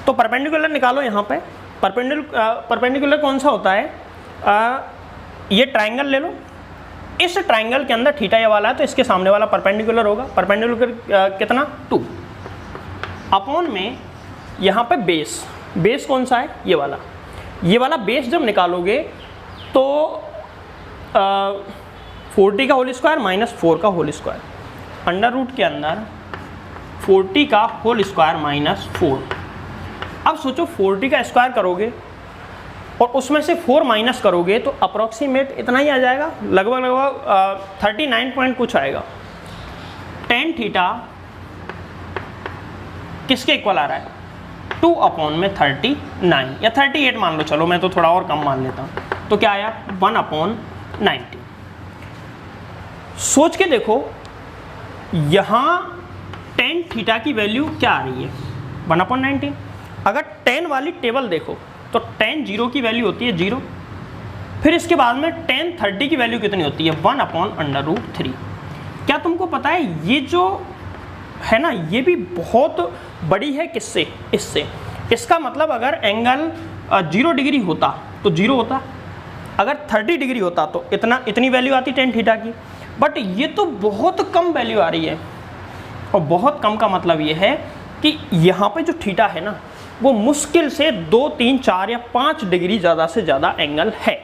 तो परपेंडिकुलर निकालो यहाँ पे, परपेंडिकुलर कौन सा होता है, ये ट्राइंगल ले लो, इस ट्राइंगल के अंदर थीटा ये वाला है तो इसके सामने वाला परपेंडिकुलर होगा। परपेंडिकुलर कितना, 2। अपॉन में यहाँ पे बेस कौन सा है, ये वाला बेस जब निकालोगे तो 40 का होल स्क्वायर माइनस 4 का होल स्क्वायर, अंडर रूट के अंदर 40 का होल स्क्वायर माइनस 4। अब सोचो 40 का स्क्वायर करोगे और उसमें से 4 माइनस करोगे तो अप्रॉक्सीमेट इतना ही आ जाएगा, लगभग 39 पॉइंट कुछ आएगा। टेन थीटा किसके इक्वल आ रहा है, 2 अपॉन में 39 या 38 मान लो, चलो मैं तो थोड़ा और कम मान लेता हूँ, तो क्या आया 1 अपॉन 90। सोच के देखो यहाँ टेन थीटा की वैल्यू क्या आ रही है, 1 अपॉन 90। अगर टेन वाली टेबल देखो तो टेन 0 की वैल्यू होती है 0, फिर इसके बाद में टेन 30 की वैल्यू कितनी होती है 1 अपॉन अंडर रूट 3। क्या तुमको पता है ये जो है ना ये भी बहुत बड़ी है, किससे, इससे। इसका मतलब अगर एंगल 0 डिग्री होता तो 0 होता, अगर 30 डिग्री होता तो इतनी वैल्यू आती टेन थीटा की, बट ये तो बहुत कम वैल्यू आ रही है। और बहुत कम का मतलब ये है कि यहाँ पे जो थीटा है ना वो मुश्किल से 2, 3, 4 या 5 डिग्री ज़्यादा से ज़्यादा एंगल है।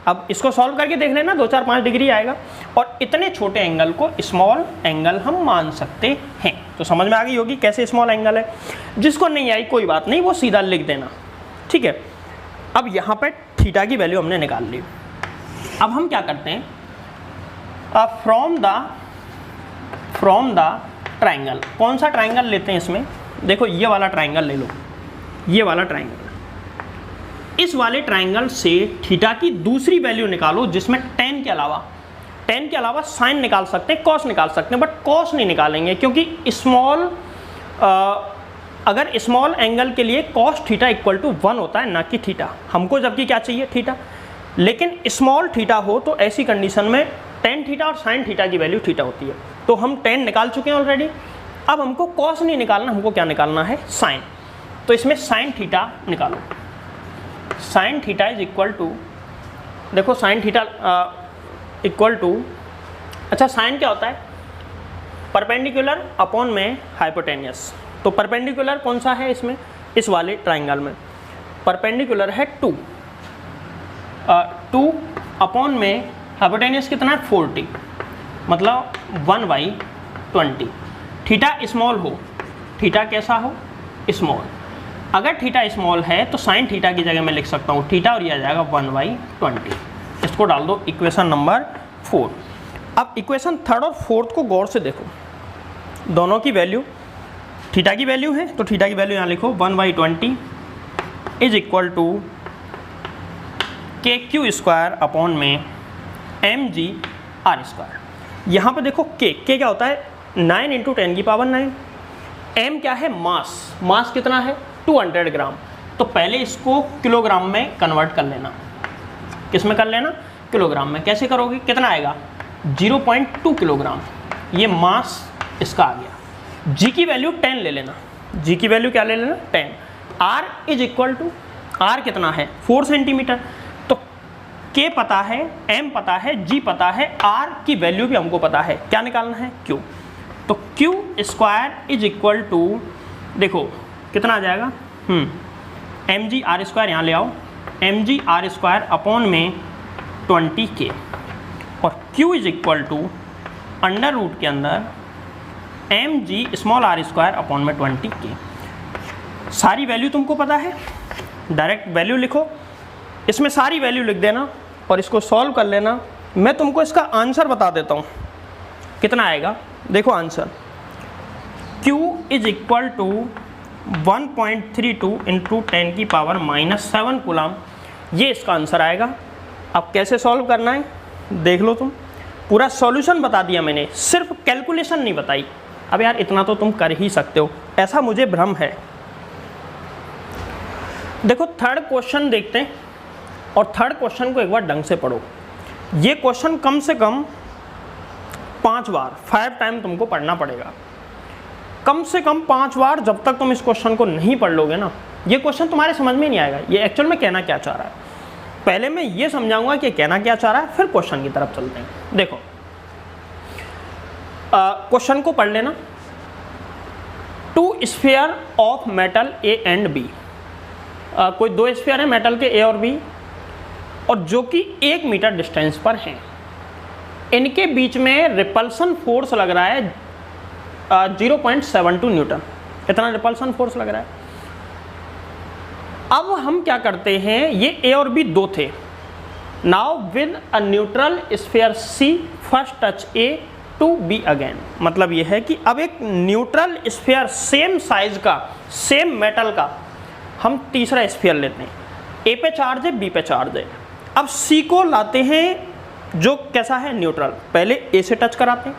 अब इसको सॉल्व करके देख लेना, 2, 4, 5 डिग्री आएगा, और इतने छोटे एंगल को स्मॉल एंगल हम मान सकते हैं। तो समझ में आ गई होगी कैसे स्मॉल एंगल है। जिसको नहीं आई कोई बात नहीं, वो सीधा लिख देना, ठीक है। अब यहाँ पे थीटा की वैल्यू हमने निकाल ली। अब हम क्या करते हैं, फ्रॉम द ट्राइंगल, कौन सा ट्राइंगल लेते हैं इसमें, देखो ये वाला ट्राइंगल ले लो, ये वाला ट्राइंगल। इस वाले ट्राइंगल से थीटा की दूसरी वैल्यू निकालो जिसमें टेन के अलावा साइन निकाल सकते हैं, कॉस निकाल सकते हैं, बट कॉस नहीं निकालेंगे क्योंकि अगर स्मॉल एंगल के लिए कॉस थीटा इक्वल टू 1 होता है, ना कि थीटा। हमको जबकि क्या चाहिए, थीटा। लेकिन स्मॉल थीटा हो तो ऐसी कंडीशन में टेन थीटा और साइन थीटा की वैल्यू थीटा होती है। तो हम टेन निकाल चुके हैं ऑलरेडी। अब हमको कॉस नहीं निकालना, हमको क्या निकालना है, साइन। तो इसमें साइन थीटा निकालो। Sine theta is equal to, देखो साइन थीटा इक्वल टू, अच्छा साइन क्या होता है, परपेंडिकुलर अपॉन में हाइपोटेनियस। तो परपेंडिकुलर कौन सा है इसमें, इस वाले ट्राइंगल में परपेंडिकुलर है 2 अपॉन में हाइपोटेनियस कितना है 40, मतलब 1/20। थीटा स्मॉल हो, थीटा कैसा हो, स्मॉल। अगर थीटा स्मॉल है तो साइन थीटा की जगह मैं लिख सकता हूँ थीटा, और ये आ जाएगा 1/20। इसको डाल दो इक्वेशन नंबर 4। अब इक्वेशन 3rd और 4th को गौर से देखो, दोनों की वैल्यू, थीटा की वैल्यू है तो थीटा की वैल्यू यहाँ लिखो 1/20 is equal to KQ square upon में mg/r²। यहाँ पे देखो K क्या होता है, 9 × 10⁹। m क्या है, मास कितना है 200 ग्राम। तो पहले इसको किलोग्राम में कन्वर्ट कर लेना। किस में कर लेना, किलोग्राम में। कैसे करोगे, कितना आएगा 0.2 किलोग्राम। ये मास इसका आ गया। g की वैल्यू 10 ले लेना, g की वैल्यू क्या ले लेना 10। r is equal to, r कितना है 4 सेंटीमीटर। तो k पता है, m पता है, g पता है, r की वैल्यू भी हमको पता है। क्या निकालना है, q। तो q square is equal to, देखो कितना आ जाएगा, mg/r² यहाँ ले आओ, mg/r² अपॉन में 20k, और q is equal to under root के अंदर mg/r² अपॉन में 20k। सारी वैल्यू तुमको पता है, डायरेक्ट वैल्यू लिखो, इसमें सारी वैल्यू लिख देना और इसको सॉल्व कर लेना। मैं तुमको इसका आंसर बता देता हूँ कितना आएगा। देखो answer, q is equal to 1.32 × 10⁻⁻7 coulomb, ये इसका आंसर आएगा। अब कैसे सॉल्व करना है देख लो तुम, पूरा सॉल्यूशन बता दिया मैंने, सिर्फ कैलकुलेशन नहीं बताई। अब यार इतना तो तुम कर ही सकते हो, ऐसा मुझे भ्रम है। देखो 3rd क्वेश्चन देखते हैं, और 3rd क्वेश्चन को एक बार ढंग से पढ़ो। ये क्वेश्चन कम से कम 5 बार, 5 टाइम तुमको पढ़ना पड़ेगा, कम से कम 5 बार। जब तक तुम इस क्वेश्चन को नहीं पढ़ लोगे ना, ये क्वेश्चन तुम्हारे समझ में नहीं आएगा ये एक्चुअल में कहना क्या चाह रहा है। पहले मैं ये समझाऊंगा कि कहना क्या चाह रहा है, फिर क्वेश्चन की तरफ चलते हैं। देखो क्वेश्चन को पढ़ लेना। Two sphere of metal A and B, कोई दो स्फीयर है मेटल के ए और बी, और जो कि 1 मीटर डिस्टेंस पर हैं। इनके बीच में रिपल्सन फोर्स लग रहा है 0.72 न्यूटन, इतना रिपल्सन फोर्स लग रहा है। अब हम क्या करते हैं, ये ए और बी दो थे। Now with a neutral sphere C first touch A to B again, मतलब ये है कि अब एक न्यूट्रल स्फीयर सेम साइज का, सेम मेटल का, हम तीसरा स्फीयर लेते हैं। ए पे चार्ज है, बी पे चार्ज है। अब सी को लाते हैं जो कैसा है, न्यूट्रल। पहले ए से टच कराते हैं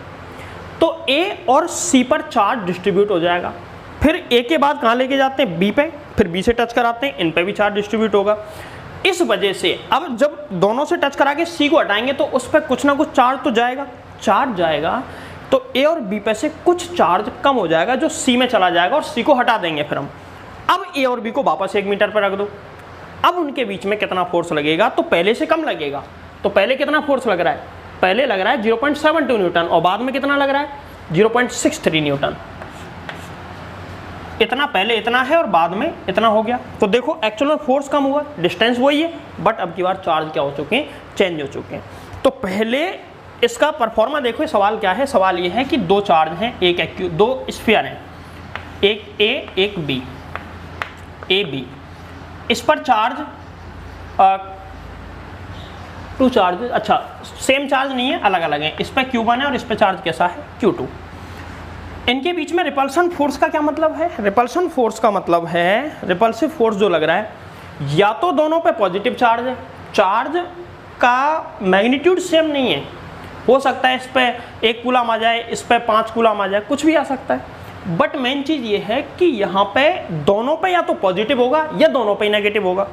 तो ए और सी पर चार्ज डिस्ट्रीब्यूट हो जाएगा। फिर ए के बाद कहाँ लेके जाते हैं, बी पे, फिर बी से टच कराते हैं, इन पे भी चार्ज डिस्ट्रीब्यूट होगा। इस वजह से अब जब दोनों से टच करा के सी को हटाएंगे तो उस पर कुछ ना कुछ चार्ज तो जाएगा, चार्ज जाएगा तो ए और बी पे से कुछ चार्ज कम हो जाएगा जो सी में चला जाएगा और सी को हटा देंगे फिर हम। अब ए और बी को वापस 1 मीटर पर रख दो। अब उनके बीच में कितना फोर्स लगेगा, तो पहले से कम लगेगा। तो पहले कितना फोर्स लग रहा है, पहले लग रहा है 0.72 न्यूटन और बाद में कितना लग रहा है 0.63 न्यूटन। इतना पहले इतना है और बाद में इतना हो गया। तो देखो एक्चुअल में फोर्स कम हुआ, डिस्टेंस वही है, बट अब की बार चार्ज क्या हो चुके हैं, चेंज हो चुके हैं। तो पहले इसका परफॉर्मा देखो, सवाल क्या है, सवाल ये है कि दो चार्ज हैं, दो स्फीयर हैं, एक ए एक बी, ए बी। इस पर चार्ज टू चार्ज, अच्छा सेम चार्ज नहीं है, अलग अलग है। इस पर Q1 है और इस पर चार्ज कैसा है, Q2। इनके बीच में रिपल्सन फोर्स का क्या मतलब है, रिपल्सन फोर्स का मतलब है, रिपल्सिव फोर्स जो लग रहा है, या तो दोनों पे पॉजिटिव चार्ज है, चार्ज का मैग्नीट्यूड सेम नहीं है, हो सकता है इस पे 1 कूलम आ जाए, इस पे 5 कूलम आ जाए, कुछ भी आ सकता है। बट मेन चीज ये है कि यहाँ पे दोनों पे या तो पॉजिटिव होगा या दोनों पे नेगेटिव होगा।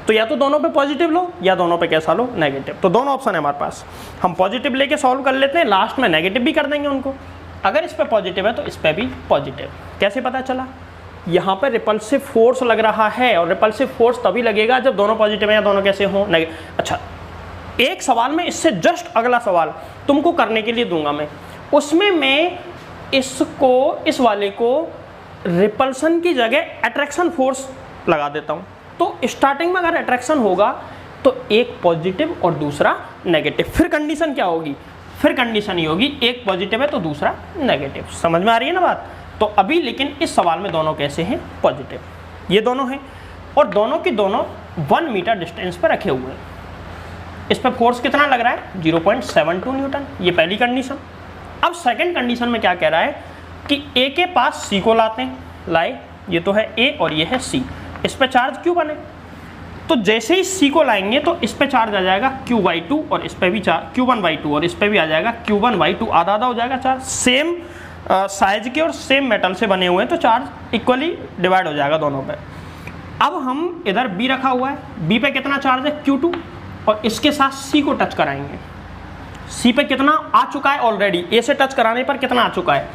तो या तो दोनों पे पॉजिटिव लो या दोनों पे कैसा लो, नेगेटिव। तो दोनों ऑप्शन है हमारे पास, हम पॉजिटिव लेके सॉल्व कर लेते हैं, लास्ट में नेगेटिव भी कर देंगे उनको। अगर इस पे पॉजिटिव है तो इस पे भी पॉजिटिव। कैसे पता चला, यहाँ पे रिपल्सिव फोर्स लग रहा है, और रिपल्सिव फोर्स तभी लगेगा जब दोनों पॉजिटिव है या दोनों कैसे हो, नेगेटिव। अच्छा, एक सवाल में इससे जस्ट अगला सवाल तुमको करने के लिए दूंगा मैं, उसमें मैं इसको, इस वाले को रिपल्सन की जगह अट्रैक्शन फोर्स लगा देता हूँ। तो स्टार्टिंग में अगर अट्रैक्शन होगा तो एक पॉजिटिव और दूसरा नेगेटिव, फिर कंडीशन क्या होगी, फिर कंडीशन ही होगी एक पॉजिटिव है तो दूसरा नेगेटिव। समझ में आ रही है ना बात। तो अभी लेकिन इस सवाल में दोनों कैसे हैं, पॉजिटिव, ये दोनों हैं और दोनों की दोनों 1 मीटर डिस्टेंस पर रखे हुए हैं। इस पर फोर्स कितना लग रहा है, 0.72 न्यूटन, ये पहली कंडीशन। अब सेकंड कंडीशन में क्या कह रहा है कि ए के पास सी को लाते हैं, लाए, ये तो है ए और ये है सी, इस पे चार्ज Q1 है। तो जैसे ही सी को लाएंगे तो इस पे चार्ज आ जाएगा Q/2 और इस पे भी चार्ज Q1/2 और इस पे भी आ जाएगा Q1/2, आधा आधा हो जाएगा चार्ज। सेम साइज के और सेम मेटल से बने हुए हैं तो चार्ज इक्वली डिवाइड हो जाएगा दोनों पे। अब हम इधर बी रखा हुआ है, बी पे कितना चार्ज है, Q2, और इसके साथ सी को टच कराएंगे। सी पे कितना आ चुका है ऑलरेडी, ए से टच कराने पर कितना आ चुका है,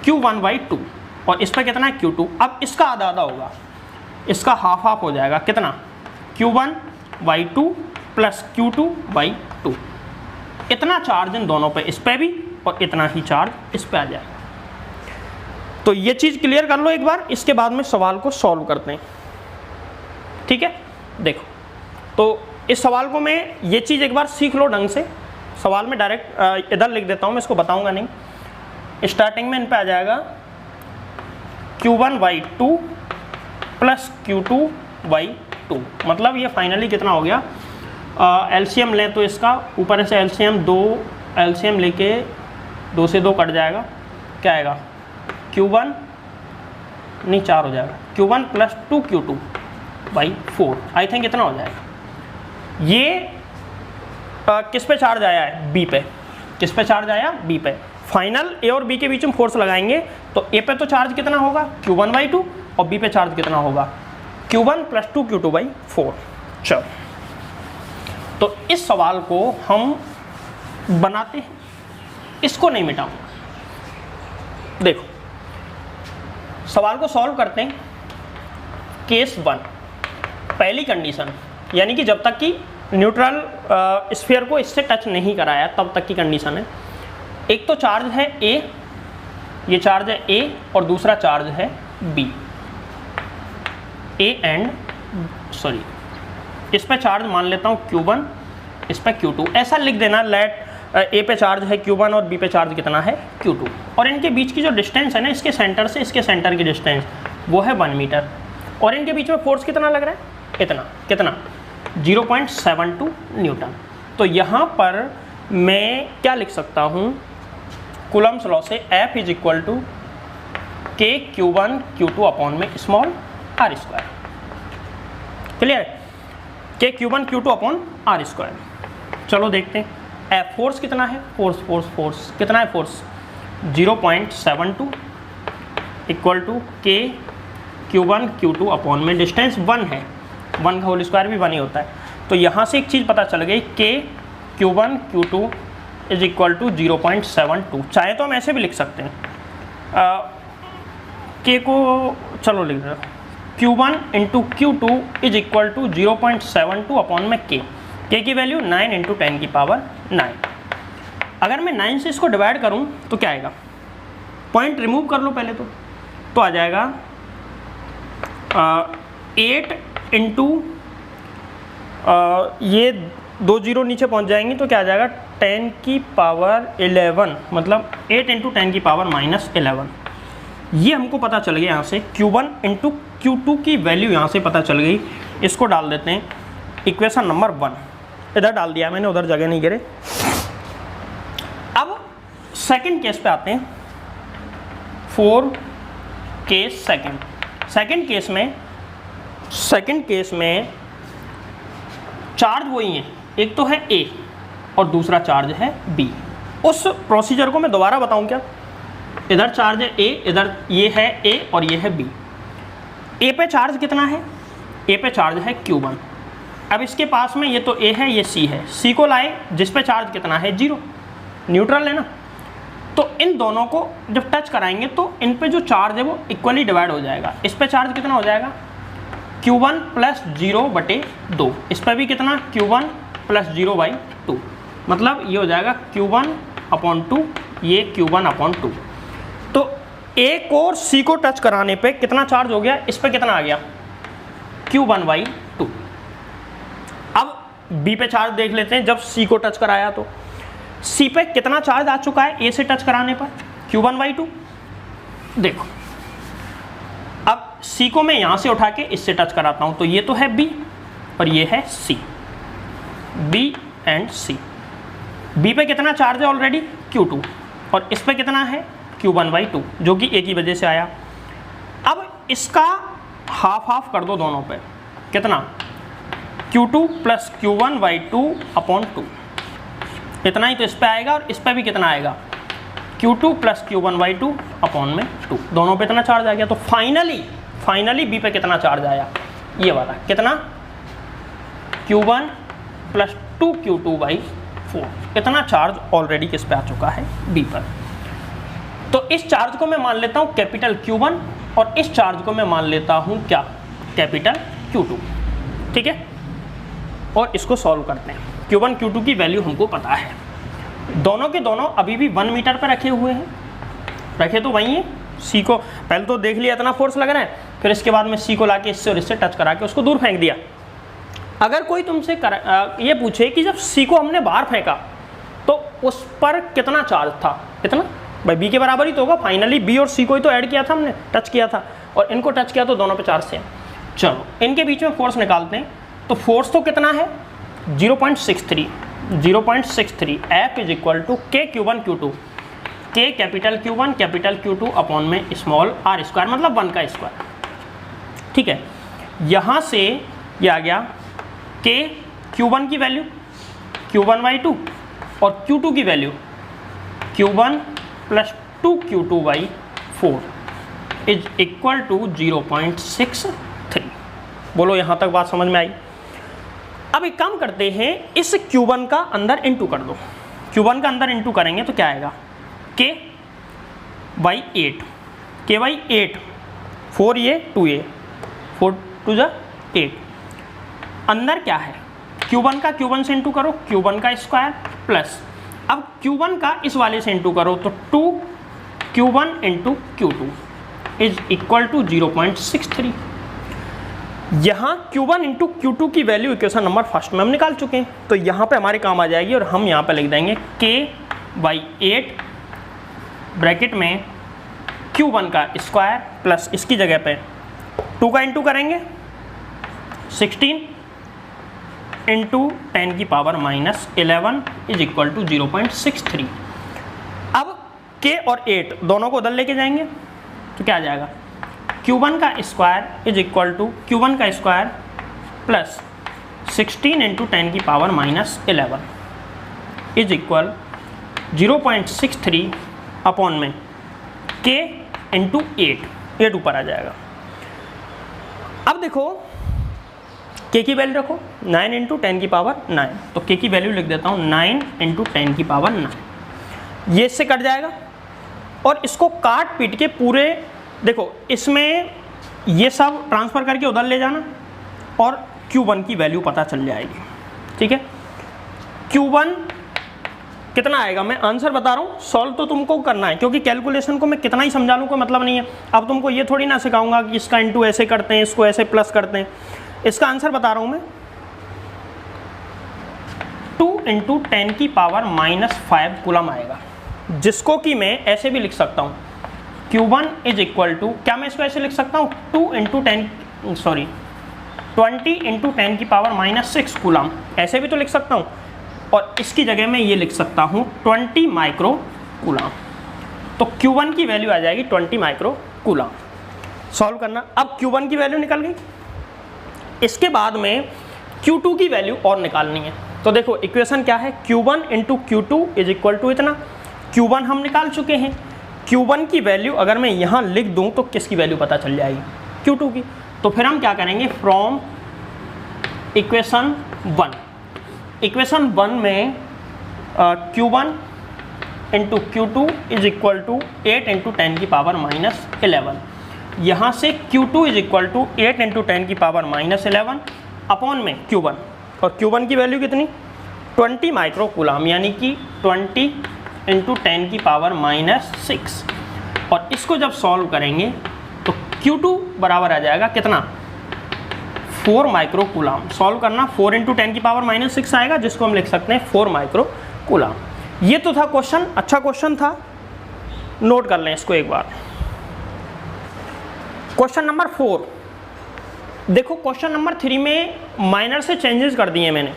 Q1/2, और इस पर कितना है, Q2। अब इसका आधा आधा होगा, इसका हाफ हाफ हो जाएगा, कितना, Q1/2 प्लस Q2/2। इतना चार्ज इन दोनों पे, इस पे भी और इतना ही चार्ज इस पे आ जाएगा। तो ये चीज़ क्लियर कर लो एक बार, इसके बाद में सवाल को सॉल्व करते हैं, ठीक है। देखो, तो इस सवाल को मैं ये चीज़ एक बार सीख लो ढंग से। सवाल में डायरेक्ट इधर लिख देता हूँ, मैं इसको बताऊँगा नहीं। स्टार्टिंग में इन पे आ जाएगा Q1/2 प्लस Q2/2, मतलब ये फाइनली कितना हो गया, एलसीएम लें तो इसका ऊपर से एलसीएम 2, एलसीएम लेके 2 से 2 कट जाएगा, क्या आएगा, Q1 नहीं 4 हो जाएगा, Q1 plus 2Q2/4, I think इतना हो जाएगा। ये किस पे चार्ज आया है, बी पे, किस पे चार्ज आया, बी पे। फाइनल ए और बी के बीच में फोर्स लगाएंगे तो ए पे तो चार्ज कितना होगा, Q1/2, और बी पे चार्ज कितना होगा, Q1 प्लस 2Q2/4। चलो, तो इस सवाल को हम बनाते हैं, इसको नहीं मिटाऊंगा। देखो, सवाल को सॉल्व करते हैं। केस 1, पहली कंडीशन, यानी कि जब तक कि न्यूट्रल स्फीयर को इससे टच नहीं कराया तब तक की कंडीशन है। एक तो चार्ज है ए ये चार्ज है A और दूसरा चार्ज है B। इस पे चार्ज मान लेता हूँ Q1, इस पे Q2। ऐसा लिख देना, लेट A पे चार्ज है Q1 और B पे चार्ज कितना है Q2। और इनके बीच की जो डिस्टेंस है ना, इसके सेंटर से इसके सेंटर की डिस्टेंस वो है 1 मीटर। और इनके बीच में फोर्स कितना लग रहा है, इतना, कितना 0.72 न्यूटन। तो यहाँ पर मैं क्या लिख सकता हूँ, कूलम्स लॉ से F is equal to K Q1 Q2 upon में small r square. Clear, K Q1 Q2 upon r square. चलो देखते हैं F फोर्स कितना है, फोर्स कितना है, force 0.72 equal to K Q1 Q2 upon में डिस्टेंस 1 है, 1 का होल स्क्वायर भी 1 ही होता है। तो यहाँ से एक चीज़ पता चल गई, K Q1 Q2 is equal to 0.72। चाहे तो हम ऐसे भी लिख सकते हैं, K को चलो लिख रहे, Q1 into Q2 is equal to 0.72 upon में K की वैल्यू 9 इंटू 10 की पावर 9। अगर मैं 9 से इसको डिवाइड करूं तो क्या आएगा, पॉइंट रिमूव कर लो पहले तो आ जाएगा 8 इंटू ये 2 जीरो नीचे पहुंच जाएंगी तो क्या आ जाएगा 10 की पावर 11, मतलब 8 इंटू 10 की पावर -11। ये हमको पता चल गया यहाँ से Q1 इंटू Q2 की वैल्यू यहाँ से पता चल गई। इसको डाल देते हैं इक्वेशन नंबर 1, इधर डाल दिया मैंने, उधर जगह नहीं गिरे। अब सेकंड केस पे आते हैं, 4 केस सेकंड केस में चार्ज वही है, एक तो है A और दूसरा चार्ज है B। उस प्रोसीजर को मैं दोबारा बताऊं क्या, इधर चार्ज है A, इधर ये है A और ये है B। A पे चार्ज कितना है, A पे चार्ज है Q1। अब इसके पास में ये तो A है, ये C है, C को लाए जिस पे चार्ज कितना है 0, न्यूट्रल है ना। तो इन दोनों को जब टच कराएंगे तो इन पे जो चार्ज है वो इक्वली डिवाइड हो जाएगा। इस पे चार्ज कितना हो जाएगा Q1 प्लस 0/2, इस पर भी कितना Q1 प्लस 0/2, मतलब ये हो जाएगा Q1 अपॉन 2, ये Q1 अपॉन 2। तो A को और C को टच कराने पे कितना चार्ज हो गया, इस पे कितना आ गया Q1/2। अब B पे चार्ज देख लेते हैं, जब C को टच कराया तो C पे कितना चार्ज आ चुका है A से टच कराने पर Q1/2। देखो अब C को मैं यहाँ से उठा के इससे टच कराता हूँ तो ये तो है B और ये है C, B and C। B पे कितना चार्ज है ऑलरेडी Q2 और इस पे कितना है Q1/2 जो कि A की वजह से आया। अब इसका हाफ कर दो दोनों पे, कितना Q2 प्लस Q1/2 अपॉन 2, इतना ही तो इस पे आएगा और इस पे भी कितना आएगा Q2 प्लस Q1/2 अपॉन में 2, दोनों पे इतना चार्ज आ गया। तो फाइनली B पे कितना चार्ज आया, ये वाला कितना Q1 प्लस 2Q2/4, इतना चार्ज ऑलरेडी किस पे आ चुका है B पर। तो इस चार्ज को मैं मान लेता हूँ कैपिटल Q1 और इस चार्ज को मैं मान लेता हूँ क्या, कैपिटल Q2। ठीक है, और इसको सॉल्व करते हैं। Q1 Q2 की वैल्यू हमको पता है, दोनों के दोनों अभी भी 1 मीटर पर रखे हुए हैं, रखे तो वही है। C को पहले तो देख लिया इतना फोर्स लग रहा है, फिर इसके बाद में C को लाके इससे और इससे टच करा के उसको दूर फेंक दिया। अगर कोई तुमसे ये पूछे कि जब C को हमने बाहर फेंका तो उस पर कितना चार्ज था, इतना, भाई B के बराबर ही तो होगा। फाइनली B और C को ही तो ऐड किया था हमने, टच किया था, और इनको टच किया तो दोनों पे चार्ज सेम। चलो इनके बीच में फोर्स निकालते हैं। तो फोर्स तो कितना है 0.63 F is equal to K Q1 Q2, K capital Q1 capital Q2 upon में स्मॉल r स्क्वायर, मतलब 1 का स्क्वायर। ठीक है, यहाँ से ये आ गया K Q1 की वैल्यू Q1/2 और Q2 की value Q1 plus 2Q2/4 is equal to 0.63। बोलो यहाँ तक बात समझ में आई। अब एक काम करते हैं, इस Q1 का अंदर इंटू कर दो। Q1 का अंदर इंटू करेंगे तो क्या आएगा K/8, K/8, 4A 2A, 4 2 जा 8। अंदर क्या है Q1 का Q1 से इंटू करो, Q1 का स्क्वायर प्लस, अब Q1 का इस वाले से इंटू करो तो Q1 into Q2 is equal to 0.63। यहाँ Q1 इंटू Q2 की वैल्यू इक्वेशन नंबर फर्स्ट में हम निकाल चुके हैं, तो यहाँ पे हमारे काम आ जाएगी और हम यहाँ पे लिख देंगे K/8 ब्रैकेट में Q1 का स्क्वायर प्लस इसकी जगह पे 2 का इंटू करेंगे 16 इंटू 10 की power minus 11 is equal to 0.63। अब K और 8 दोनों को उधर लेके जाएंगे तो क्या आ जाएगा, Q1 का square is equal to Q1 का स्क्वायर प्लस 16 इंटू 10 की power minus 11 is equal 0.63 upon में K इंटू 8 ऊपर आ जाएगा। अब देखो K की वैल्यू रखो 9 इंटू 10 की पावर 9, तो K की वैल्यू लिख देता हूँ 9 इंटू 10 की पावर 9। ये इससे कट जाएगा और इसको काट पीट के पूरे देखो इसमें ये सब ट्रांसफ़र करके उधर ले जाना और Q1 की वैल्यू पता चल जाएगी। ठीक है, Q1 कितना आएगा, मैं आंसर बता रहा हूँ, सॉल्व तो तुमको करना है क्योंकि कैलकुलेशन को मैं कितना ही समझा लूँ कोई मतलब नहीं है। अब तुमको ये थोड़ी ना सिखाऊंगा कि इसका इंटू ऐसे करते हैं, इसको ऐसे प्लस करते हैं। इसका आंसर बता रहा हूँ मैं 2 इंटू 10 की पावर माइनस 5 कूलम आएगा, जिसको कि मैं ऐसे भी लिख सकता हूँ Q1 इज इक्वल टू, क्या मैं इसको ऐसे लिख सकता हूँ 20 इंटू 10 की पावर माइनस 6 कूलम, ऐसे भी तो लिख सकता हूँ। और इसकी जगह मैं ये लिख सकता हूँ 20 माइक्रो कूलम, तो Q1 की वैल्यू आ जाएगी 20 माइक्रो कूलम। सॉल्व करना, अब Q1 की वैल्यू निकल गई, इसके बाद में Q2 की वैल्यू और निकालनी है। तो देखो इक्वेशन क्या है, Q1 into Q2 is equal to इतना, Q1 हम निकाल चुके हैं, Q1 की वैल्यू अगर मैं यहाँ लिख दूँ तो किसकी वैल्यू पता चल जाएगी, Q2 की। तो फिर हम क्या करेंगे, फ्रॉम इक्वेशन 1 में Q1 into Q2 is equal to 8 into 10 की पावर माइनस 11, यहाँ से Q2 is equal to 8 into 10 की पावर माइनस 11 अपॉन में Q1, और Q1 की वैल्यू कितनी 20 माइक्रो कूलम, यानी कि 20 इंटू 10 की पावर माइनस 6। और इसको जब सॉल्व करेंगे तो Q2 बराबर आ जाएगा कितना 4 माइक्रो कूलम। सॉल्व करना, 4 इंटू 10 की पावर माइनस 6 आएगा, जिसको हम लिख सकते हैं 4 माइक्रो कूलम। ये तो था क्वेश्चन, अच्छा क्वेश्चन था, नोट कर लें इसको एक बार। क्वेश्चन नंबर 4 देखो, क्वेश्चन नंबर 3 में माइनर से चेंजेस कर दिए मैंने।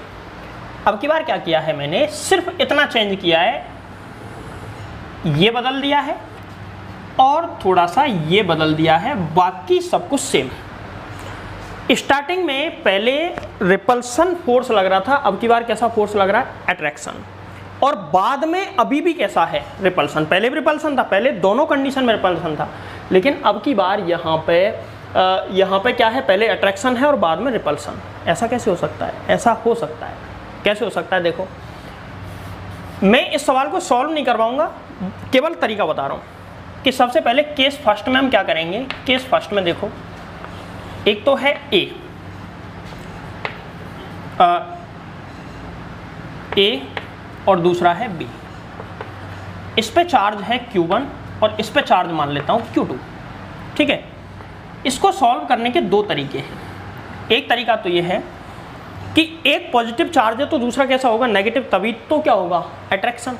अब की बार क्या किया है मैंने, सिर्फ इतना चेंज किया है, ये बदल दिया है और थोड़ा सा ये बदल दिया है, बाकी सब कुछ सेम। स्टार्टिंग में पहले रिपल्सन फोर्स लग रहा था, अब की बार कैसा फोर्स लग रहा है, अट्रैक्शन। और बाद में अभी भी कैसा है, रिपल्सन। पहले भी रिपल्सन था, पहले दोनों कंडीशन में रिपल्सन था, लेकिन अब की बार यहाँ पे क्या है, पहले अट्रैक्शन है और बाद में रिपल्सन। ऐसा कैसे हो सकता है, ऐसा हो सकता है, कैसे हो सकता है। देखो मैं इस सवाल को सॉल्व नहीं करवाऊंगा, केवल तरीका बता रहा हूँ कि सबसे पहले केस फर्स्ट में हम क्या करेंगे। केस फर्स्ट में देखो, एक तो है ए और दूसरा है बी। इस पे चार्ज है Q1 और इस पे चार्ज मान लेता हूँ Q2। ठीक है, इसको सॉल्व करने के दो तरीके हैं। एक तरीका तो ये है कि एक पॉजिटिव चार्ज है तो दूसरा कैसा होगा, नेगेटिव, तभी तो क्या होगा, अट्रैक्शन।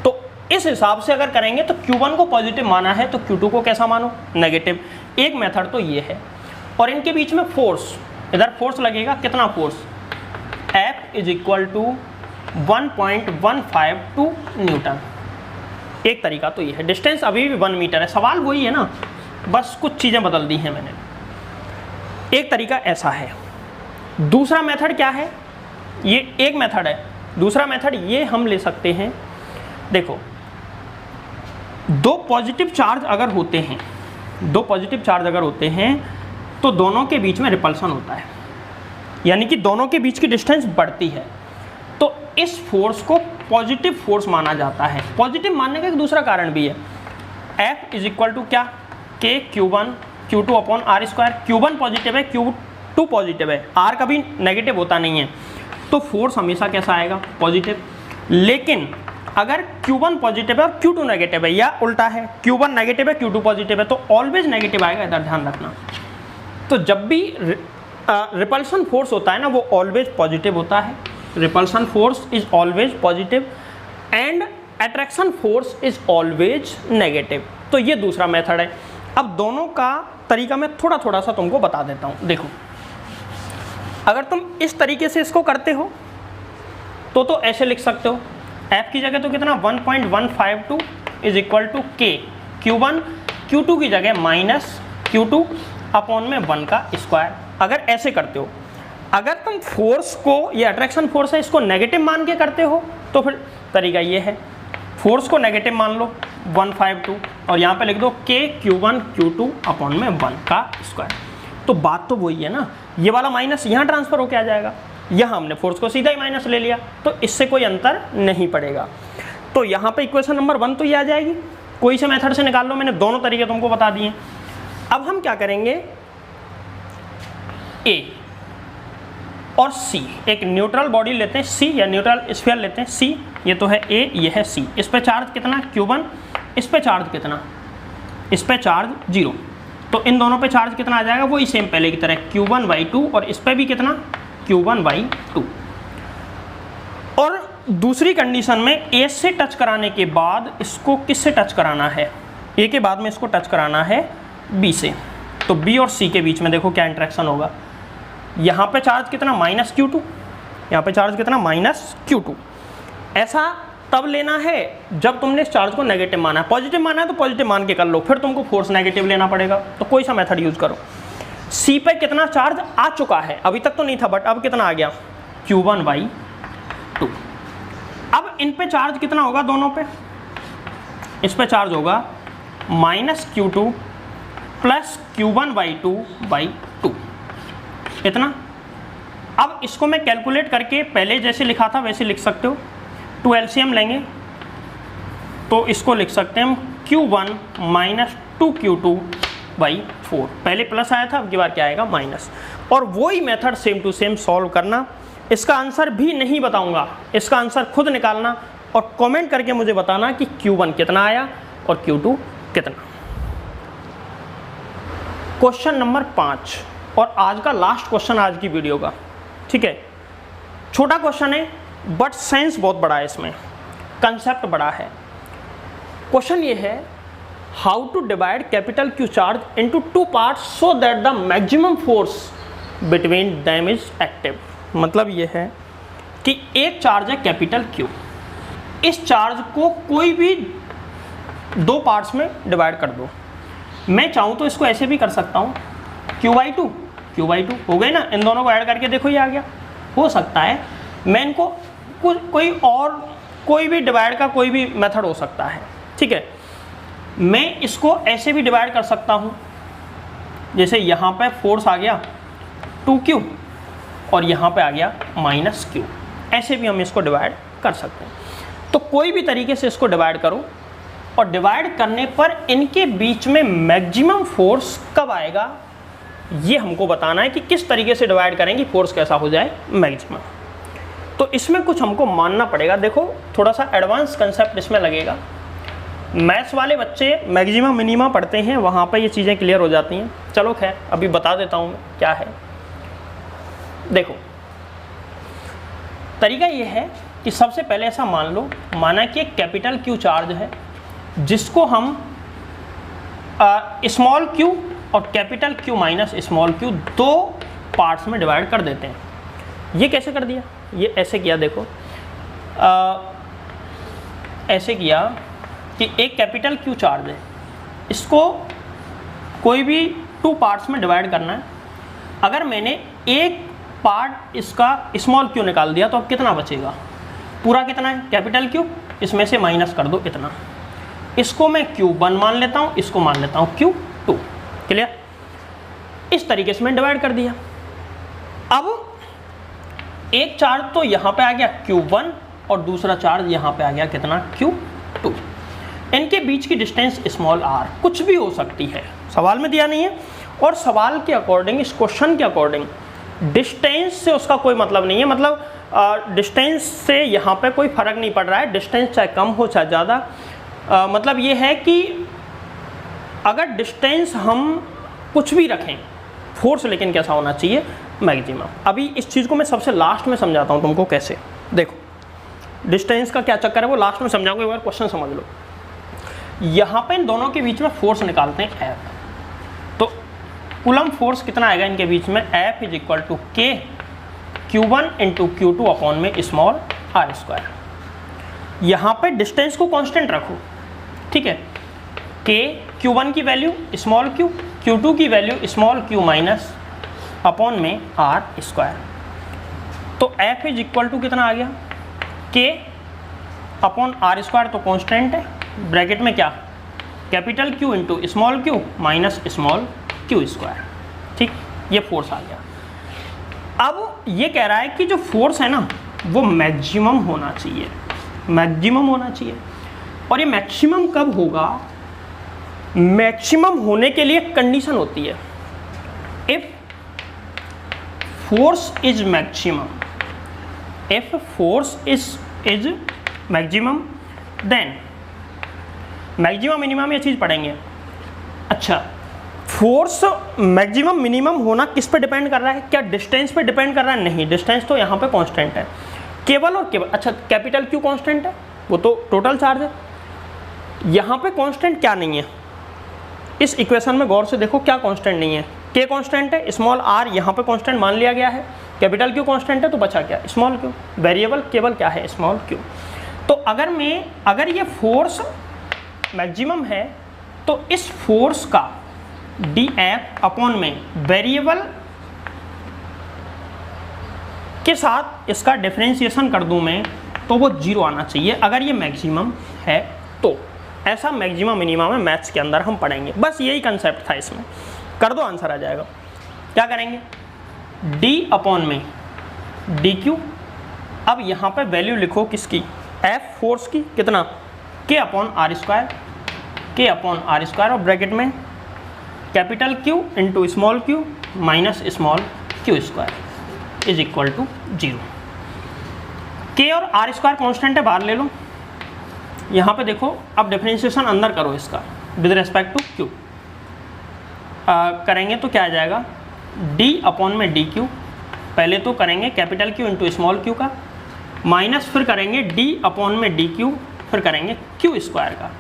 तो इस हिसाब से अगर करेंगे तो Q1 को पॉजिटिव माना है तो Q2 को कैसा मानो, नेगेटिव। एक मेथड तो ये है। और इनके बीच में फोर्स, इधर फोर्स लगेगा, कितना force, F is equal to 1.152 newton. एक तरीका तो ये है। डिस्टेंस अभी भी 1 मीटर है, सवाल वही है ना, बस कुछ चीज़ें बदल दी हैं मैंने। एक तरीका ऐसा है। दूसरा मेथड क्या है, ये एक मेथड है। दूसरा मेथड ये हम ले सकते हैं, देखो दो पॉजिटिव चार्ज अगर होते हैं, दो पॉजिटिव चार्ज अगर होते हैं तो दोनों के बीच में रिपल्सन होता है, यानी कि दोनों के बीच की डिस्टेंस बढ़ती है। तो इस फोर्स को पॉजिटिव फोर्स माना जाता है। पॉजिटिव मानने का एक दूसरा कारण भी है। F इज इक्वल टू क्या, K Q1 Q2 upon R square. Q1 positive है, Q2 पॉजिटिव है, R कभी नेगेटिव होता नहीं है, तो फोर्स हमेशा कैसा आएगा, पॉजिटिव। लेकिन अगर Q1 पॉजिटिव है और Q2 नेगेटिव है, या उल्टा है Q1 नेगेटिव है Q2 पॉजिटिव है, तो ऑलवेज नेगेटिव आएगा, इधर ध्यान रखना। तो जब भी रिपल्सन फोर्स होता है ना, वो ऑलवेज पॉजिटिव होता है। Repulsion force is always positive and attraction force is always negative. तो ये दूसरा मेथड है। अब दोनों का तरीका मैं थोड़ा थोड़ा सा तुमको बता देता हूँ। देखो, अगर तुम इस तरीके से इसको करते हो तो ऐसे लिख सकते हो, F की जगह तो कितना 1.152 is equal to K Q1, Q2 की जगह माइनस Q2 अपॉन में 1 का स्क्वायर। अगर ऐसे करते हो, अगर तुम फोर्स को, ये अट्रैक्शन फोर्स है, इसको नेगेटिव मान के करते हो तो फिर तरीका ये है, फोर्स को नेगेटिव मान लो 152 और यहाँ पे लिख दो K Q1 Q2 अपॉन में 1 का स्क्वायर। तो बात तो वही है ना, ये वाला माइनस यहाँ ट्रांसफर होके आ जाएगा, यहाँ हमने फोर्स को सीधा ही माइनस ले लिया, तो इससे कोई अंतर नहीं पड़ेगा। तो यहाँ पे इक्वेशन नंबर 1 तो ये आ जाएगी, कोई से मेथड से निकाल लो, मैंने दोनों तरीके तुमको बता दिए। अब हम क्या करेंगे, A और C, एक न्यूट्रल बॉडी लेते हैं C, या न्यूट्रल स्फीयर लेते हैं C, ये तो है A, ये है C। इस पे चार्ज कितना Q1, इस पे चार्ज कितना, इस पे चार्ज 0, तो इन दोनों पे चार्ज कितना आ जाएगा, वही सेम पहले की तरह Q1/2, और इस पे भी कितना Q1/2। और दूसरी कंडीशन में A से टच कराने के बाद इसको किससे टच कराना है, A के बाद में इसको टच कराना है B से। तो B और C के बीच में देखो क्या इंटरेक्शन होगा, यहाँ पे चार्ज कितना -Q2, यहाँ पे चार्ज कितना -Q2। ऐसा तब लेना है जब तुमने इस चार्ज को नेगेटिव माना है, पॉजिटिव माना है तो पॉजिटिव मान के कर लो, फिर तुमको फोर्स नेगेटिव लेना पड़ेगा, तो कोई सा मेथड यूज करो। C पे कितना चार्ज आ चुका है, अभी तक तो नहीं था बट अब कितना आ गया Q1/2। अब इन पे चार्ज कितना होगा दोनों पे, इस पे चार्ज होगा -Q2 प्लस Q1/2/2 इतना। अब इसको मैं कैलकुलेट करके पहले जैसे लिखा था वैसे लिख सकते हो, 2 LCM लेंगे तो इसको लिख सकते हैं हम Q1 - 2Q2/4। पहले प्लस आया था, अब की बार क्या आएगा माइनस। और वही method same to same solve करना। इसका आंसर भी नहीं बताऊंगा, इसका आंसर खुद निकालना और कमेंट करके मुझे बताना कि Q1 कितना आया और Q2 कितना। क्वेश्चन नंबर 5 और आज का लास्ट क्वेश्चन आज की वीडियो का, ठीक है। छोटा क्वेश्चन है बट सेंस बहुत बड़ा है, इसमें कंसेप्ट बड़ा है। क्वेश्चन ये है, how to divide capital Q charge into 2 parts so that the maximum force between them is active. मतलब ये है कि एक चार्ज है कैपिटल Q, इस चार्ज को कोई भी 2 पार्ट्स में डिवाइड कर दो। मैं चाहूँ तो इसको ऐसे भी कर सकता हूँ, Q/2 हो गए ना, इन दोनों को ऐड करके देखो ये आ गया। हो सकता है मैं इनको कोई भी डिवाइड का कोई भी मेथड हो सकता है, ठीक है। मैं इसको ऐसे भी डिवाइड कर सकता हूँ, जैसे यहाँ पे फोर्स आ गया 2Q और यहाँ पे आ गया -Q, ऐसे भी हम इसको डिवाइड कर सकते हैं। तो कोई भी तरीके से इसको डिवाइड करो, और डिवाइड करने पर इनके बीच में मैक्सिमम फोर्स कब आएगा ये हमको बताना है कि किस तरीके से डिवाइड करेंगे फोर्स कैसा हो जाए मैक्सिमम। तो इसमें कुछ हमको मानना पड़ेगा। देखो थोड़ा सा एडवांस कंसेप्ट इसमें लगेगा, मैथ्स वाले बच्चे मैक्सिमम मिनिमा पढ़ते हैं, वहाँ पर ये चीज़ें क्लियर हो जाती हैं। चलो खैर अभी बता देता हूँ मैं क्या है। देखो तरीका ये है कि सबसे पहले ऐसा मान लो, माना कि एक कैपिटल Q चार्ज है जिसको हम स्मॉल q और capital Q minus small q 2 parts में डिवाइड कर देते हैं। ये कैसे कर दिया, ये ऐसे किया, देखो ऐसे किया कि एक कैपिटल Q चार्ज है, इसको कोई भी 2 पार्ट्स में डिवाइड करना है। अगर मैंने एक पार्ट इसका स्मॉल q निकाल दिया तो अब कितना बचेगा, पूरा कितना है कैपिटल Q, इसमें से माइनस कर दो इतना। इसको मैं Q1 मान लेता हूँ, इसको मान लेता हूँ Q2। क्लियर, इस तरीके से मैंने डिवाइड कर दिया। अब एक चार्ज तो यहाँ पे आ गया Q1 और दूसरा चार्ज यहाँ पे आ गया कितना Q2। इनके बीच की डिस्टेंस स्मॉल r कुछ भी हो सकती है, सवाल में दिया नहीं है। और सवाल के अकॉर्डिंग, इस क्वेश्चन के अकॉर्डिंग डिस्टेंस से उसका कोई मतलब नहीं है। मतलब डिस्टेंस से यहाँ पे कोई फ़र्क नहीं पड़ रहा है, डिस्टेंस चाहे कम हो चाहे ज़्यादा। मतलब ये है कि अगर डिस्टेंस हम कुछ भी रखें, फोर्स लेकिन कैसा होना चाहिए, मैक्सिमम। अभी इस चीज़ को मैं सबसे लास्ट में समझाता हूँ तुमको कैसे। देखो डिस्टेंस का क्या चक्कर है वो लास्ट में समझाऊंगा, एक बार क्वेश्चन समझ लो। यहाँ पे इन दोनों के बीच में फोर्स निकालते हैं F। तो कूलम फोर्स कितना आएगा इनके बीच में, F is equal to K Q1 into Q2 upon में स्मॉल r स्क्वायर। यहाँ पे डिस्टेंस को कांस्टेंट रखो, ठीक है। K Q1 की वैल्यू स्मॉल q, Q2 की value small q minus upon में r स्क्वायर। तो F इज इक्वल टू कितना आ गया, K अपॉन r स्क्वायर तो कांस्टेंट है, ब्रैकेट में क्या, capital Q into small q minus small q square, ठीक। ये फोर्स आ गया। अब ये कह रहा है कि जो फोर्स है ना वो मैक्सिमम होना चाहिए, मैक्सिमम होना चाहिए। और ये मैक्सिमम कब होगा, मैक्सिमम होने के लिए कंडीशन होती है, if force is maximum, if force is maximum then maximum minimum ये चीज़ पढ़ेंगे। अच्छा, फोर्स मैक्सिमम मिनिमम होना किस पे डिपेंड कर रहा है, क्या डिस्टेंस पे डिपेंड कर रहा है, नहीं, डिस्टेंस तो यहाँ पे कांस्टेंट है केवल और केवल। अच्छा, कैपिटल Q कांस्टेंट है, वो तो टोटल चार्ज है। यहाँ पे कांस्टेंट क्या नहीं है, इस इक्वेशन में गौर से देखो क्या कांस्टेंट नहीं है, K कांस्टेंट है, स्मॉल r यहाँ पे कांस्टेंट मान लिया गया है, कैपिटल Q कांस्टेंट है, तो बचा क्या, स्मॉल q, वेरिएबल केवल क्या है, स्मॉल q। तो अगर ये फोर्स मैक्सिमम है तो इस फोर्स का dF अपॉन में वेरिएबल के साथ इसका डिफरेंशिएशन कर दूं मैं तो वो 0 आना चाहिए अगर ये मैक्सिमम है तो। ऐसा मैक्सिमम मिनिमम है, मैथ्स के अंदर हम पढ़ेंगे, बस यही कंसेप्ट था इसमें। कर दो, आंसर आ जाएगा। क्या करेंगे, d अपॉन में dq। अब यहाँ पे वैल्यू लिखो किसकी, F फोर्स की, कितना, K upon r square, K upon r square, और ब्रैकेट में capital Q into small q minus small q square is equal to 0। K और r स्क्वायर कॉन्स्टेंट है, बाहर ले लो। यहाँ पे देखो, अब डिफरेंशिएशन अंदर करो इसका विद रिस्पेक्ट टू q। करेंगे तो क्या आ जाएगा, d अपॉन में dq, पहले तो करेंगे capital Q into small q का, माइनस फिर करेंगे d अपॉन में dq, फिर करेंगे q स्क्वायर का,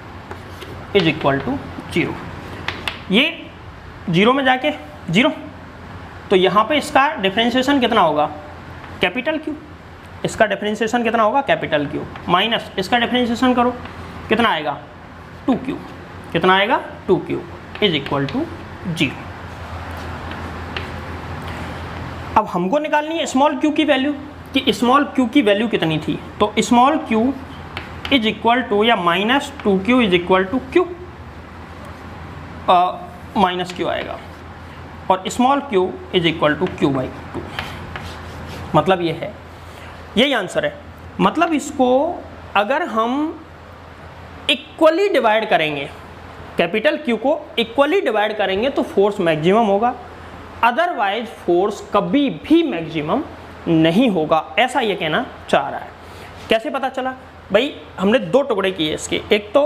इज इक्वल टू 0। ये 0 में जाके 0, तो यहाँ पे इसका डिफरेंशिएशन कितना होगा, कैपिटल Q, इसका डिफरेंशिएशन कितना होगा, कैपिटल Q, माइनस इसका डिफरेंशिएशन करो, कितना आएगा, 2Q, कितना आएगा, 2Q इज इक्वल टू 0। अब हमको निकालनी है स्मॉल q की वैल्यू, कि स्मॉल q की वैल्यू कितनी थी, तो small q is equal to या minus 2Q is equal to Q, minus Q आएगा, और small q is equal to Q/2। मतलब ये है, यही आंसर है। मतलब इसको अगर हम इक्वली डिवाइड करेंगे, कैपिटल Q को इक्वली डिवाइड करेंगे तो फोर्स मैक्सिमम होगा, अदरवाइज फोर्स कभी भी मैक्सिमम नहीं होगा, ऐसा ये कहना चाह रहा है। कैसे पता चला भाई, हमने दो टुकड़े किए इसके, एक तो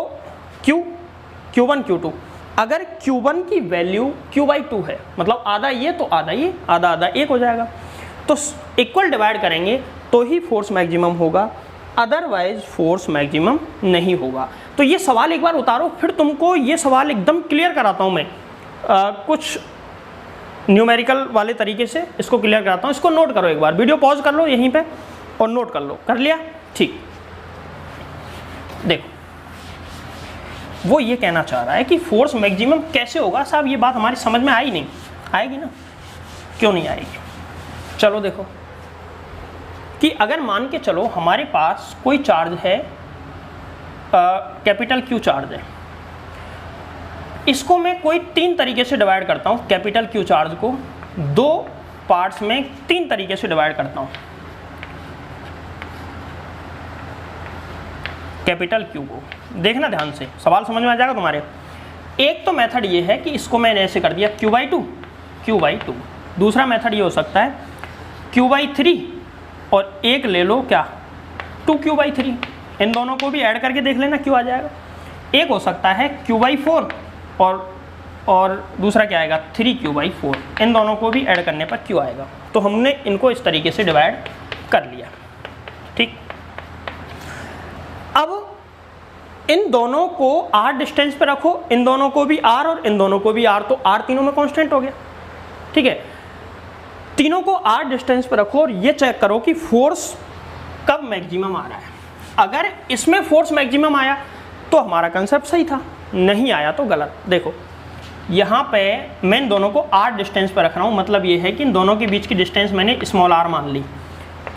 Q1 Q2, अगर Q1 की वैल्यू Q/2 है, मतलब आधा ये तो आधा ये, आधा आधा एक हो जाएगा, तो इक्वल डिवाइड करेंगे तो ही फोर्स मैक्सिमम होगा, अदरवाइज फोर्स मैक्सिमम नहीं होगा। तो ये सवाल एक बार उतारो, फिर तुमको ये सवाल एकदम क्लियर कराता हूँ मैं, कुछ न्यूमेरिकल वाले तरीके से इसको क्लियर कराता हूँ। इसको नोट करो, एक बार वीडियो पॉज कर लो यहीं पे और नोट कर लो। कर लिया, ठीक। देखो, वो ये कहना चाह रहा है कि फोर्स मैक्सिमम कैसे होगा। साहब ये बात हमारी समझ में आई नहीं, आएगी ना, क्यों नहीं आएगी, चलो देखो कि अगर मान के चलो हमारे पास कोई चार्ज है, कैपिटल Q चार्ज है, इसको मैं कोई 3 तरीके से डिवाइड करता हूँ। कैपिटल Q चार्ज को 2 पार्ट्स में 3 तरीके से डिवाइड करता हूँ। कैपिटल Q को देखना ध्यान से, सवाल समझ में आ जाएगा तुम्हारे। एक तो मेथड ये है कि इसको मैंने ऐसे कर दिया Q/2, Q/2। दूसरा मेथड ये हो सकता है Q/3 और एक ले लो क्या 2q/3, इन दोनों को भी ऐड करके देख लेना क्यों आ जाएगा। एक हो सकता है q/4 और दूसरा क्या आएगा 3q/4, इन दोनों को भी ऐड करने पर क्यों आएगा। तो हमने इनको इस तरीके से डिवाइड कर लिया, ठीक। अब इन दोनों को r डिस्टेंस पे रखो, इन दोनों को भी r और इन दोनों को भी r, तो r तीनों में कांस्टेंट हो गया, ठीक है। तीनों को r डिस्टेंस पे रखो और ये चेक करो कि फोर्स कब मैक्सिमम आ रहा है। अगर इसमें फोर्स मैक्सिमम आया तो हमारा कंसेप्ट सही था, नहीं आया तो गलत। देखो यहाँ पे मैं इन दोनों को r डिस्टेंस पे रख रहा हूँ, मतलब ये है कि इन दोनों के बीच की डिस्टेंस मैंने स्मॉल r मान ली,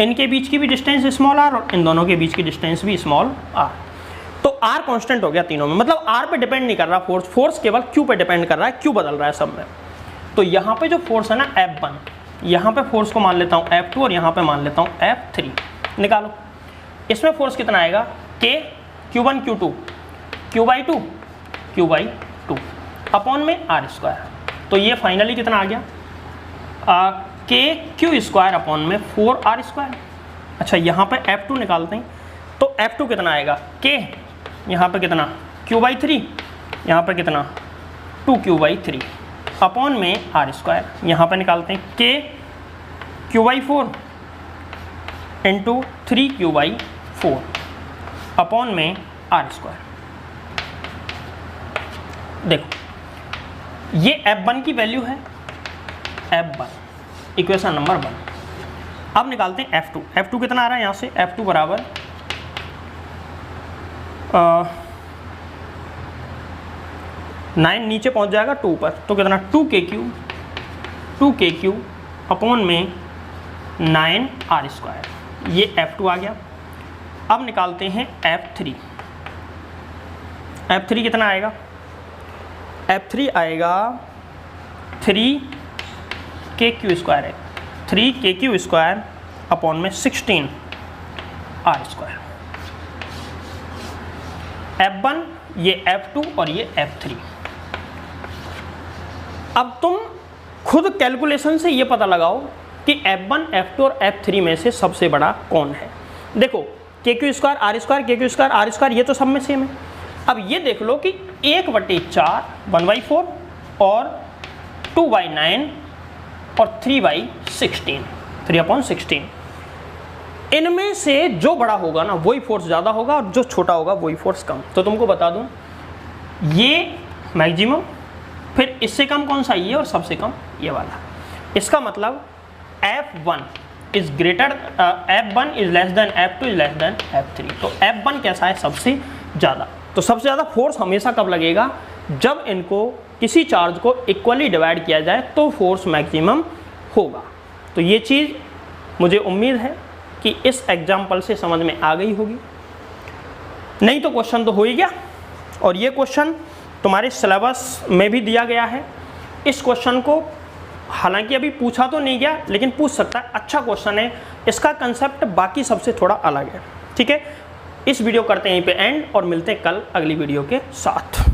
इनके बीच की भी डिस्टेंस स्मॉल r और इन दोनों के बीच की डिस्टेंस भी स्मॉल r। तो r कांस्टेंट हो गया तीनों में, मतलब r पे डिपेंड नहीं कर रहा फोर्स, फोर्स केवल q पे डिपेंड कर रहा है, q बदल रहा है सब में। तो यहाँ पे जो फोर्स है ना F1, यहाँ पे फोर्स को मान लेता हूँ F2 और यहाँ पे मान लेता हूँ F3। निकालो इसमें फोर्स कितना आएगा K Q1 Q2 Q/2 Q/2 upon में r²। तो ये फाइनली कितना आ गया KQ² अपॉन में 4r²। अच्छा यहाँ पे F2 निकालते हैं, तो F2 कितना आएगा K, यहाँ पे कितना Q/3, यहाँ पे कितना 2Q/3 अपॉन में r²। यहाँ पे निकालते हैं K Q/4 into 3Q/4 upon में r²। देखो ये F1 की वैल्यू है, F1 इक्वेशन नंबर 1। अब निकालते हैं F2। F2 कितना आ रहा है यहाँ से, F2 बराबर 9 नीचे पहुँच जाएगा 2 पर, तो कितना 2KQ अपॉन में 9r²। ये F2 आ गया। अब निकालते हैं F3। F3 कितना आएगा, F3 आएगा 3KQ² है, 3KQ² अपॉन में 16r²। F1 ये F2 और ये F3। अब तुम खुद कैलकुलेशन से ये पता लगाओ कि F1, F2 और F3 में से सबसे बड़ा कौन है। देखो KQ² r² KQ² r² ये तो सब में सेम है। अब ये देख लो कि 1/4 1/4 और 2/9 और 3/16 3/16, इनमें से जो बड़ा होगा ना वही फोर्स ज़्यादा होगा और जो छोटा होगा वही फोर्स कम। तो तुमको बता दूं ये मैक्सिमम, फिर इससे कम कौन सा, ये, और सबसे कम ये वाला। इसका मतलब F1 is greater F1 is less than F2 is less than F3। तो F1 कैसा है, सबसे ज़्यादा। तो सबसे ज़्यादा फोर्स हमेशा कब लगेगा, जब इनको किसी चार्ज को इक्वली डिवाइड किया जाए तो फोर्स मैक्सिमम होगा। तो ये चीज़ मुझे उम्मीद है कि इस एग्जाम्पल से समझ में आ गई होगी। नहीं तो क्वेश्चन तो हो ही गया, और ये क्वेश्चन तुम्हारे सिलेबस में भी दिया गया है। इस क्वेश्चन को हालांकि अभी पूछा तो नहीं गया, लेकिन पूछ सकता है। अच्छा क्वेश्चन है, इसका कंसेप्ट बाकी सबसे थोड़ा अलग है, ठीक है। इस वीडियो करते हैं यहीं पे एंड और मिलते हैं कल अगली वीडियो के साथ।